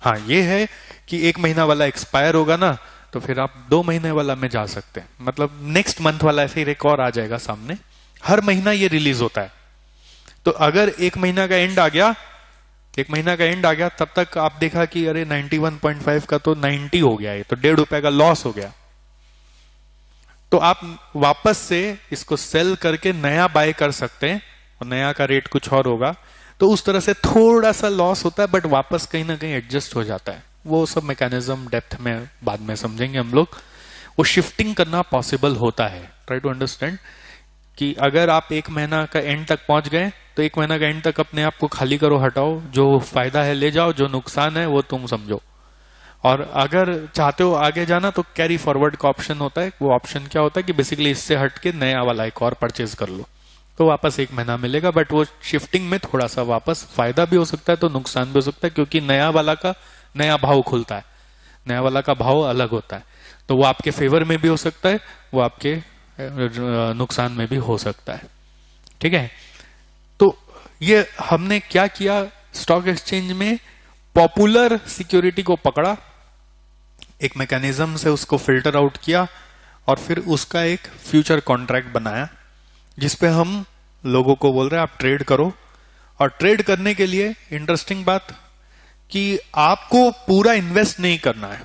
हाँ ये है कि एक महीना वाला एक्सपायर होगा ना, तो फिर आप 2 महीने वाला में जा सकते हैं, मतलब नेक्स्ट मंथ वाला फिर एक और आ जाएगा सामने। हर महीना ये रिलीज होता है। तो अगर एक महीना का एंड आ गया, एक महीना का एंड आ गया, तब तक आप देखा कि अरे 91.5 का तो 90 हो गया है, तो ₹1.5 का लॉस हो गया, तो आप वापस से इसको सेल करके नया बाय कर सकते हैं, और नया का रेट कुछ और होगा, तो उस तरह से थोड़ा सा लॉस होता है, बट वापस कहीं ना कहीं एडजस्ट हो जाता है। वो सब मैकेनिज्म डेप्थ में बाद में समझेंगे हम लोग। वो शिफ्टिंग करना पॉसिबल होता है। ट्राई टू अंडरस्टैंड कि अगर आप एक महीना का एंड तक पहुंच गए, तो एक महीना का एंड तक अपने आप को खाली करो, हटाओ, जो फायदा है ले जाओ, जो नुकसान है वो तुम समझो। और अगर चाहते हो आगे जाना तो कैरी फॉरवर्ड का ऑप्शन होता है। वो ऑप्शन क्या होता है कि बेसिकली इससे हट के नया वाला एक और परचेज कर लो, तो वापस एक महीना मिलेगा। बट वो शिफ्टिंग में थोड़ा सा वापस फायदा भी हो सकता है तो नुकसान भी हो सकता है, क्योंकि नया वाला का नया भाव खुलता है, नया वाला का भाव अलग होता है, तो वो आपके फेवर में भी हो सकता है, वो आपके नुकसान में भी हो सकता है। ठीक है, तो ये हमने क्या किया, स्टॉक एक्सचेंज में पॉपुलर सिक्योरिटी को पकड़ा, एक मैकेनिज्म से उसको फिल्टर आउट किया, और फिर उसका एक फ्यूचर कॉन्ट्रैक्ट बनाया, जिसपे हम लोगों को बोल रहे हैं आप ट्रेड करो। और ट्रेड करने के लिए इंटरेस्टिंग बात कि आपको पूरा इन्वेस्ट नहीं करना है,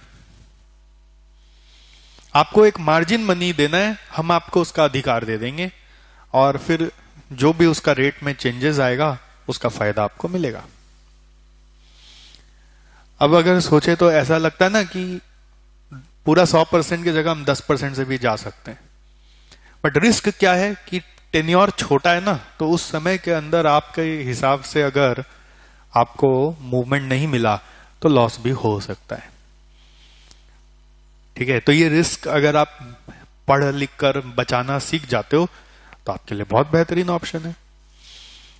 आपको एक मार्जिन मनी देना है, हम आपको उसका अधिकार दे देंगे, और फिर जो भी उसका रेट में चेंजेस आएगा उसका फायदा आपको मिलेगा। अब अगर सोचे तो ऐसा लगता है ना कि पूरा 100% की जगह हम 10% से भी जा सकते हैं, बट रिस्क क्या है कि टेन्योर छोटा है ना, तो उस समय के अंदर आपके हिसाब से अगर आपको मूवमेंट नहीं मिला तो लॉस भी हो सकता है। ठीक है, तो ये रिस्क अगर आप पढ़ लिख कर बचाना सीख जाते हो तो आपके लिए बहुत बेहतरीन ऑप्शन है।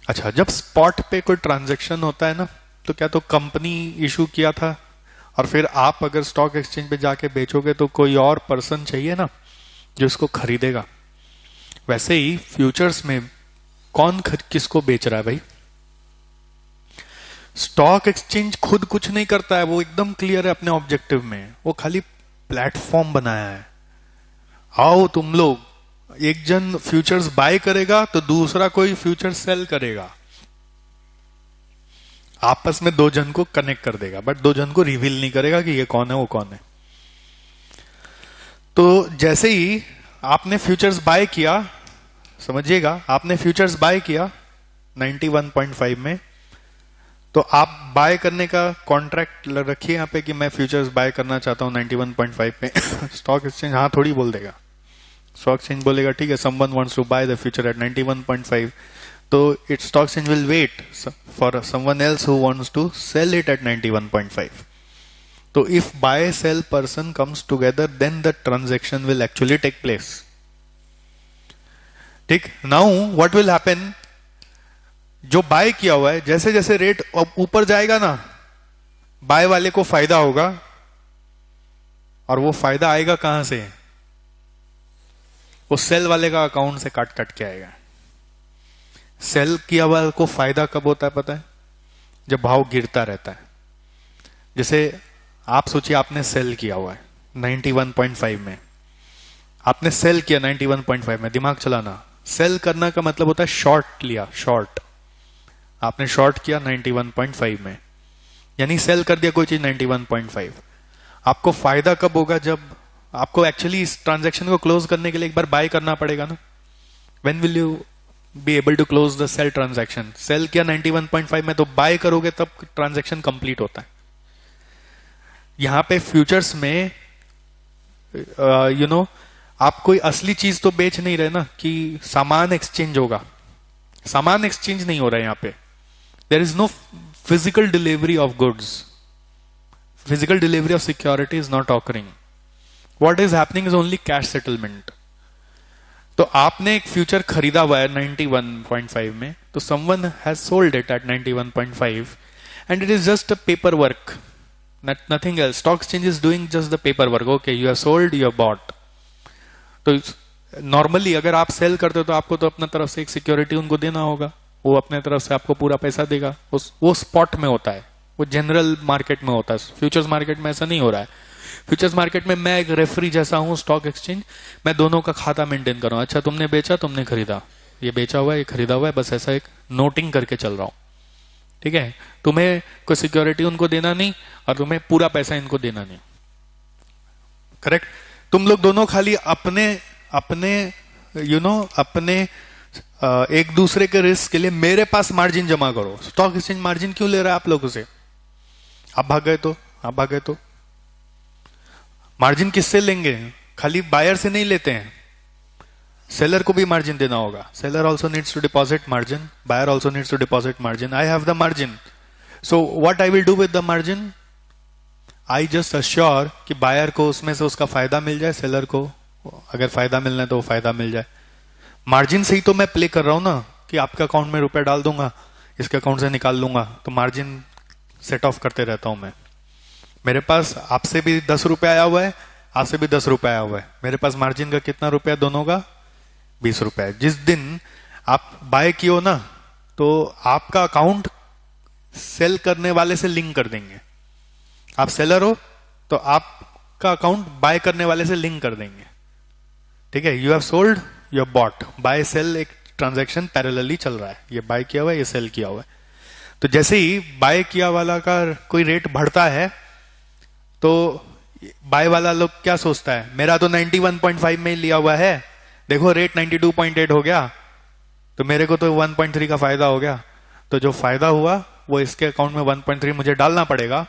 अच्छा, जब स्पॉट पे कोई ट्रांजैक्शन होता है ना, तो क्या तो कंपनी इशू किया था, और फिर आप अगर स्टॉक एक्सचेंज पे जाके बेचोगे तो कोई और पर्सन चाहिए ना जो इसको खरीदेगा। वैसे ही फ्यूचर्स में कौन किसको बेच रहा है भाई? स्टॉक एक्सचेंज खुद कुछ नहीं करता है, वो एकदम क्लियर है अपने ऑब्जेक्टिव में, वो खाली प्लेटफॉर्म बनाया है। आओ तुम लोग, एक जन फ्यूचर्स बाय करेगा तो दूसरा कोई फ्यूचर सेल करेगा, आपस में 2 जन को कनेक्ट कर देगा, बट 2 जन को रिवील नहीं करेगा कि ये कौन है वो कौन है। तो जैसे ही आपने फ्यूचर्स बाय किया, समझिएगा, आपने फ्यूचर्स बाय किया 91.5 में, तो आप बाय करने का कॉन्ट्रैक्ट रखिए यहाँ पे कि मैं फ्यूचर्स बाय करना चाहता हूं 91.5 पे। स्टॉक एक्सचेंज हाँ थोड़ी बोल देगा, स्टॉक एक्सचेंज बोलेगा ठीक है someone wants to buy the future at 91.5, तो it stock exchange will wait for someone else who wants to sell it at 91.5। तो if buy sell person comes together then the transaction will actually take place. ठीक, now what will happen, जो buy किया हुआ है जैसे जैसे rate ऊपर जाएगा ना, बाय वाले को फायदा होगा, और वो फायदा आएगा कहां से, वो सेल वाले का अकाउंट से काट काट के आएगा। सेल किया हुआ को फायदा कब होता है पता है? जब भाव गिरता रहता है। जैसे आप सोचिए आपने सेल किया हुआ है 91.5 में, आपने सेल किया 91.5 में, दिमाग चलाना, सेल करना का मतलब होता है शॉर्ट लिया, शॉर्ट, आपने शॉर्ट किया 91.5 में, यानी सेल कर दिया कोई चीज 91.5। आपको फायदा कब होगा? जब आपको एक्चुअली इस ट्रांजैक्शन को क्लोज करने के लिए एक बार बाय करना पड़ेगा ना। When will you be able to close the sale transaction? Sell किया 91.5 में, तो बाय करोगे तब ट्रांजैक्शन कंप्लीट होता है। यहां पे फ्यूचर्स में आप कोई असली चीज तो बेच नहीं रहे ना कि सामान एक्सचेंज होगा, सामान एक्सचेंज नहीं हो रहा है यहां पे। There is no physical delivery of goods, physical delivery of security is not occurring. What is happening is only cash settlement. तो आपने एक फ्यूचर खरीदा हुआ है 91.5 में, तो someone has sold it at 91.5 and it is just a paper work, nothing else. Stock exchange is doing just the paper work. Okay, you have sold, you have bot. तो normally अगर आप cell करते हो तो आपको तो अपना तरफ से एक सिक्योरिटी उनको देना होगा, वो अपने तरफ से आपको पूरा पैसा देगा। वो स्पॉट में होता है, वो जनरल मार्केट में होता है। फ्यूचर्स मार्केट में ऐसा नहीं हो रहा है। फ्यूचर्स मार्केट में मैं एक रेफरी जैसा हूं, स्टॉक एक्सचेंज, मैं दोनों का खाता मेंटेन कर रहा हूं। अच्छा, तुमने बेचा, तुमने खरीदा, ये बेचा हुआ है, ये खरीदा हुआ है, बस ऐसा एक नोटिंग करके चल रहा हूं। ठीक है, तुम्हें कोई सिक्योरिटी उनको देना नहीं और तुम्हें पूरा पैसा इनको देना नहीं। करेक्ट। तुम लोग दोनों खाली अपने अपने अपने एक दूसरे के रिस्क के लिए मेरे पास मार्जिन जमा करो। स्टॉक एक्सचेंज मार्जिन क्यों ले रहा है आप लोगों से? आप भाग गए तो मार्जिन किससे लेंगे? खाली बायर से नहीं लेते हैं, सेलर को भी मार्जिन देना होगा। Seller also needs to deposit margin, buyer also needs to deposit margin. I have the margin, so what I will do with the margin? I just assure कि बायर को उसमें से उसका फायदा मिल जाए, सेलर को अगर फायदा मिलना है तो वो फायदा मिल जाए। मार्जिन से ही तो मैं प्ले कर रहा हूं ना, कि आपके अकाउंट में रुपए डाल दूंगा, इसके अकाउंट से निकाल लूंगा, तो मार्जिन सेट ऑफ करते रहता हूं मैं। मेरे पास आपसे भी 10 रुपए आया हुआ है, आपसे भी 10 रुपए आया हुआ है, मेरे पास मार्जिन का कितना रुपया? दोनों का 20 रुपए। जिस दिन आप बाय किए ना, तो आपका अकाउंट सेल करने वाले से लिंक कर देंगे। आप सेलर हो तो आपका अकाउंट बाय करने वाले से लिंक कर देंगे। ठीक है, you have sold, you have bought, buy sell एक ट्रांजैक्शन पैरेलली चल रहा है। ये बाय किया हुआ है, ये सेल किया हुआ है। तो जैसे ही बाय किया वाला का कोई रेट बढ़ता है तो बाय वाला लोग क्या सोचता है, मेरा तो 91.5 में लिया हुआ है, देखो रेट 92.8 हो गया, तो मेरे को तो 1.3 का फायदा हो गया। तो जो फायदा हुआ वो इसके अकाउंट में 1.3 मुझे डालना पड़ेगा,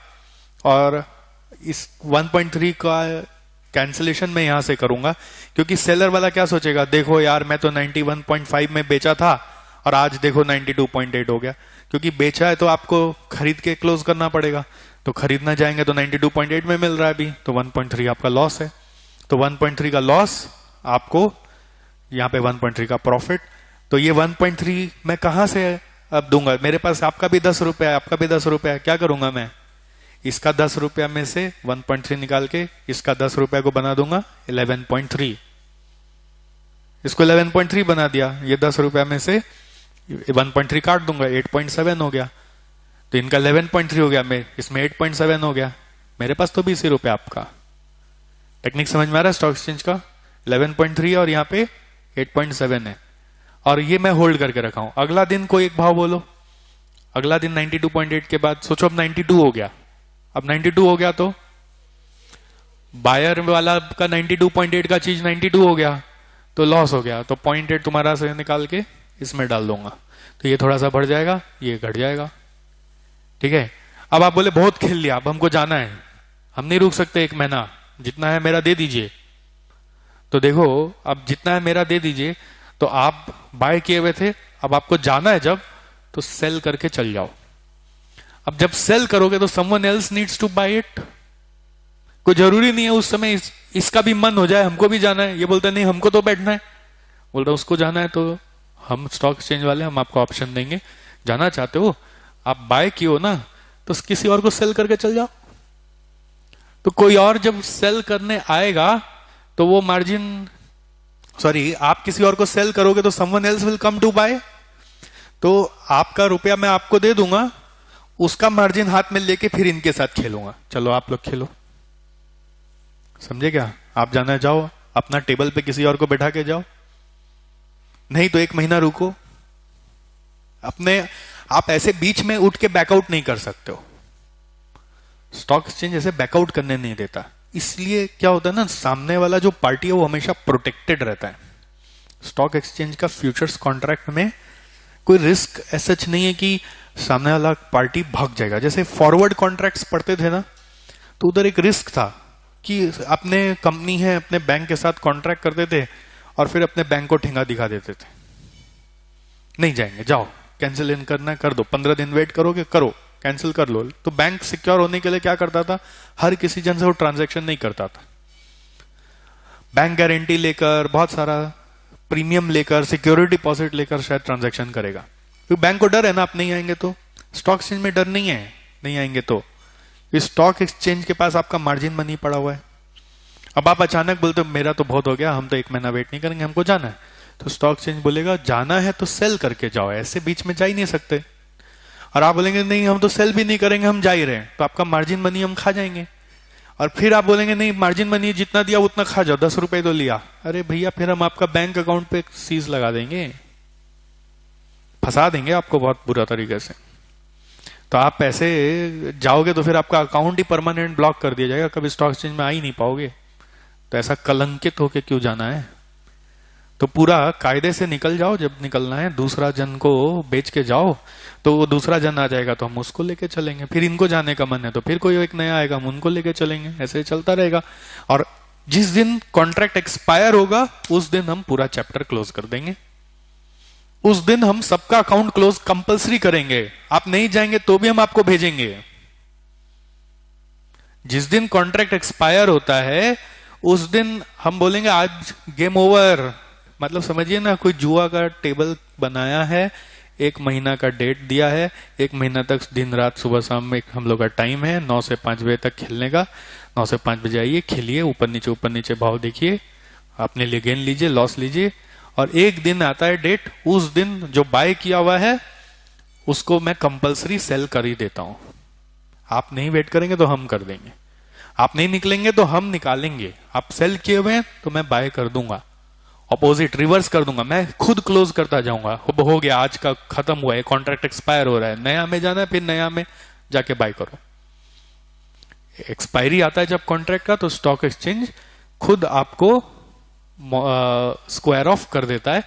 और इस 1.3 का कैंसिलेशन मैं यहां से करूंगा। क्योंकि सेलर वाला क्या सोचेगा, देखो यार मैं तो 91.5 में बेचा था और आज देखो 92.8 हो गया। क्योंकि बेचा है तो आपको खरीद के क्लोज करना पड़ेगा, तो खरीदना जाएंगे तो 92.8 में मिल रहा है अभी, तो 1.3 आपका लॉस है। तो 1.3 का लॉस आपको यहाँ पे 1.3 का प्रॉफिट। तो ये 1.3 मैं कहां से अब दूंगा? मेरे पास आपका भी 10 रुपया है, आपका भी 10 रुपया है, क्या करूंगा मैं? इसका 10 रुपया में से 1.3 निकाल के इसका 10 रुपया को बना दूंगा 11.3। इसको 11.3 बना दिया, ये 10 रुपया में से 1.3 काट दूंगा, 8.7 हो गया। तो इनका 11.3 हो गया, मैं इसमें 8.7 हो गया, मेरे पास तो 20 रुपया। आपका टेक्निक समझ में आ रहा है स्टॉक एक्सचेंज का? 11.3 और यहाँ पे 8.7 है, और ये मैं होल्ड करके रखा हूं। अगला दिन कोई एक भाव बोलो, अगला दिन 92.8 के बाद सोचो अब 92 हो गया। अब 92 हो गया तो बायर वाला का 92.8 का चीज 92 हो गया तो लॉस हो गया, तो 0.8 तुम्हारा से निकाल के इसमें डाल दूंगा, तो ये थोड़ा सा बढ़ जाएगा, ये घट जाएगा। ठीक है, अब आप बोले बहुत खेल लिया, अब हमको जाना है, हम नहीं रुक सकते एक महीना, जितना है मेरा दे दीजिए। तो देखो अब जितना है मेरा दे दीजिए, तो आप बाय किए हुए थे, अब आपको जाना है जब, तो सेल करके चल जाओ। अब जब सेल करोगे तो someone else needs to buy it. कोई जरूरी नहीं है उस समय इसका भी मन हो जाए हमको भी जाना है, ये बोलता नहीं हमको तो बैठना है, बोलता उसको जाना है, तो हम स्टॉक एक्सचेंज वाले हम आपको ऑप्शन देंगे, जाना चाहते हो आप बाय किए हो ना, तो किसी और को सेल करके चल जाओ। तो कोई और जब सेल करने आएगा तो वो मार्जिन, सॉरी, आप किसी और को सेल करोगे तो someone else will come to buy, तो आपका रुपया मैं आपको दे दूंगा, उसका मार्जिन हाथ में लेके फिर इनके साथ खेलूंगा। चलो आप लोग खेलो, समझे क्या? आप जाना जाओ, अपना टेबल पे किसी और को बैठा के जाओ, नहीं तो एक महीना रुको। अपने आप ऐसे बीच में उठ के बैकआउट नहीं कर सकते हो, स्टॉक एक्सचेंज ऐसे बैकआउट करने नहीं देता। इसलिए क्या होता है ना, सामने वाला जो पार्टी है वो हमेशा प्रोटेक्टेड रहता है। स्टॉक एक्सचेंज का फ्यूचर्स कॉन्ट्रैक्ट में कोई रिस्क ऐसा नहीं है कि सामने वाला पार्टी भाग जाएगा। जैसे फॉरवर्ड कॉन्ट्रैक्ट्स पढ़ते थे ना, तो उधर एक रिस्क था कि अपने कंपनी है अपने बैंक के साथ कॉन्ट्रैक्ट करते थे और फिर अपने बैंक को ठेंगा दिखा देते थे, नहीं जाएंगे, जाओ कैंसिल इन करना है कर दो, 15 दिन वेट करोगे करो, कैंसिल कर लो। तो बैंक सिक्योर होने के लिए क्या करता था, हर किसी जन से वो ट्रांजैक्शन नहीं करता था। बैंक गारंटी लेकर, बहुत सारा प्रीमियम लेकर, सिक्योरिटी डिपॉजिट लेकर शायद ट्रांजैक्शन करेगा, क्योंकि बैंक को डर है ना आप नहीं आएंगे तो। स्टॉक एक्सचेंज में डर नहीं है, नहीं आएंगे तो। इस स्टॉक एक्सचेंज के पास आपका मार्जिन मनी पड़ा हुआ है। अब आप अचानक बोलते हो मेरा तो बहुत हो गया, हम तो 1 महीना वेट नहीं करेंगे, हमको जाना है, तो स्टॉक एक्सचेंज बोलेगा जाना है तो सेल करके जाओ, ऐसे बीच में जा ही नहीं सकते। और आप बोलेंगे नहीं हम तो सेल भी नहीं करेंगे, हम जा ही रहे हैं, तो आपका मार्जिन मनी हम खा जाएंगे। और फिर आप बोलेंगे नहीं मार्जिन मनी जितना दिया उतना खा जाओ, 10 रुपए तो लिया, अरे भैया फिर हम आपका बैंक अकाउंट पे सीज लगा देंगे, फंसा देंगे आपको बहुत बुरा तरीके से। तो आप पैसे जाओगे तो फिर आपका अकाउंट ही परमानेंट ब्लॉक कर दिया जाएगा, कभी स्टॉक एक्सचेंज में आ ही नहीं पाओगे। तो ऐसा कलंकित होके क्यों जाना है? तो पूरा कायदे से निकल जाओ, जब निकलना है दूसरा जन को बेच के जाओ, तो वो दूसरा जन आ जाएगा तो हम उसको लेके चलेंगे, फिर इनको जाने का मन है तो फिर कोई एक नया आएगा हम उनको लेके चलेंगे, ऐसे चलता रहेगा। और जिस दिन कॉन्ट्रैक्ट एक्सपायर होगा उस दिन हम पूरा चैप्टर क्लोज कर देंगे, उस दिन हम सबका अकाउंट क्लोज कंपलसरी करेंगे, आप नहीं जाएंगे तो भी हम आपको भेजेंगे। जिस दिन कॉन्ट्रैक्ट एक्सपायर होता है उस दिन हम बोलेंगे आज गेम ओवर, मतलब समझिए ना कोई जुआ का टेबल बनाया है, 1 महीना का डेट दिया है, 1 महीना तक दिन रात सुबह शाम में हम लोग का टाइम है, 9 से 5 बजे तक खेलने का, 9 से 5 बजे आइए, खेलिए, ऊपर नीचे भाव देखिए, अपने लिए गेन लीजिए, लॉस लीजिए, और एक दिन आता है डेट, उस दिन जो बाय किया हुआ है उसको मैं कंपलसरी सेल कर ही देता हूं। आप नहीं वेट करेंगे तो हम कर देंगे, आप नहीं निकलेंगे तो हम निकालेंगे, आप सेल किए हुए हैं तो मैं बाय कर दूंगा, ऑपोजिट रिवर्स कर दूंगा, मैं खुद क्लोज करता जाऊंगा। हो गया आज का खत्म हुआ है, कॉन्ट्रैक्ट एक्सपायर हो रहा है, नया में जाना है, फिर नया में जाके बाय करो। एक्सपायरी आता है जब कॉन्ट्रैक्ट का तो स्टॉक एक्सचेंज खुद आपको स्क्वायर ऑफ कर देता है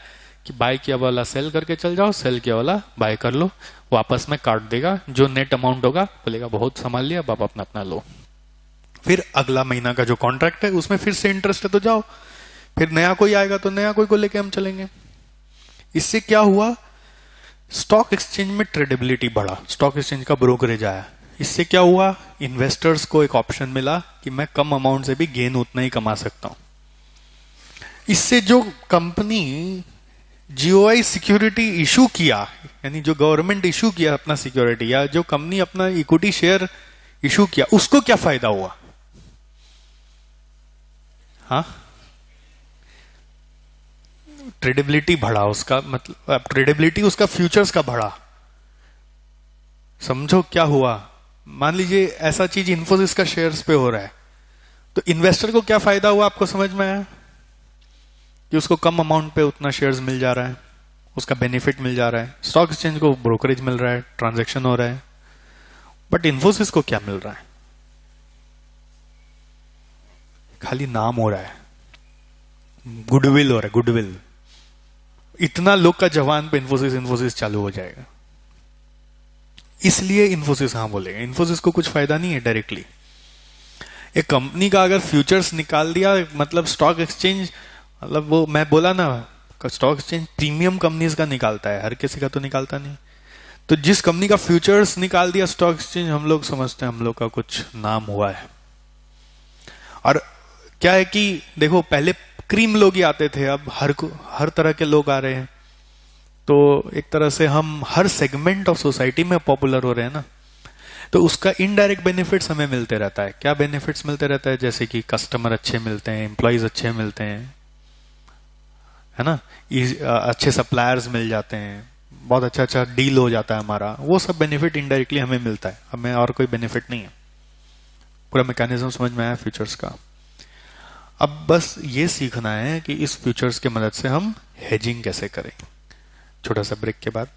कि बाय किया वाला सेल करके चल जाओ, सेल किया वाला बाय कर लो, वापस में काट देगा, जो नेट अमाउंट होगा बोलेगा बहुत संभाल लिया, बाप अपना अपना लो। फिर अगला महीना का जो कॉन्ट्रैक्ट है उसमें फिर से इंटरेस्ट है तो जाओ, फिर नया कोई आएगा तो नया कोई को लेके हम चलेंगे। इससे क्या हुआ, स्टॉक एक्सचेंज में ट्रेडेबिलिटी बढ़ा, स्टॉक एक्सचेंज का ब्रोकरेज आया। इससे क्या हुआ, इन्वेस्टर्स को एक ऑप्शन मिला कि मैं कम अमाउंट से भी गेन उतना ही कमा सकता हूं। इससे जो कंपनी जीओआई सिक्योरिटी इशू किया, यानी जो गवर्नमेंट इशू किया अपना सिक्योरिटी, या जो कंपनी अपना इक्विटी शेयर इशू किया, उसको क्या फायदा हुआ? हाँ, ट्रेडेबिलिटी बढ़ा उसका, मतलब ट्रेडेबिलिटी उसका फ्यूचर्स का बढ़ा। समझो क्या हुआ, मान लीजिए ऐसा चीज इन्फोसिस का शेयर्स पे हो रहा है, तो इन्वेस्टर को क्या फायदा हुआ आपको समझ में आया? कि उसको कम अमाउंट पे उतना शेयर्स मिल जा रहा है, उसका बेनिफिट मिल जा रहा है, स्टॉक एक्सचेंज को ब्रोकरेज मिल रहा है, ट्रांजैक्शन हो रहा है। बट इन्फोसिस को क्या मिल रहा है? खाली नाम हो रहा है, गुडविल हो रहा है, गुडविल। इतना लोग का जवान पे इन्फोसिस इन्फोसिस चालू हो जाएगा, इसलिए इन्फोसिस हाँ बोलेगा। इन्फोसिस को कुछ फायदा नहीं है डायरेक्टली। एक कंपनी का अगर फ्यूचर्स निकाल दिया, मतलब स्टॉक एक्सचेंज, मतलब वो मैं बोला ना, स्टॉक एक्सचेंज प्रीमियम कंपनीज का निकालता है, हर किसी का तो निकालता नहीं। तो जिस कंपनी का फ्यूचर्स निकाल दिया स्टॉक एक्सचेंज, हम लोग समझते हैं हम लोग का कुछ नाम हुआ है। और क्या है कि देखो पहले क्रीम लोग ही आते थे, अब हर तरह के लोग आ रहे हैं, तो एक तरह से हम हर सेगमेंट ऑफ सोसाइटी में पॉपुलर हो रहे हैं ना, तो उसका इनडायरेक्ट बेनिफिट्स हमें मिलते रहता है। क्या बेनिफिट्स मिलते रहता है? जैसे कि कस्टमर अच्छे मिलते हैं, एम्प्लॉयज अच्छे मिलते हैं, है ना, अच्छे सप्लायर्स मिल जाते हैं, बहुत अच्छा अच्छा डील हो जाता है हमारा, वो सब बेनिफिट इनडायरेक्टली हमें मिलता है, हमें और कोई बेनिफिट नहीं है। पूरा मैकेनिज्म समझ में आया फ्यूचर्स का। अब बस ये सीखना है कि इस फ्यूचर्स के मदद से हम हेजिंग कैसे करें। छोटा सा ब्रेक के बाद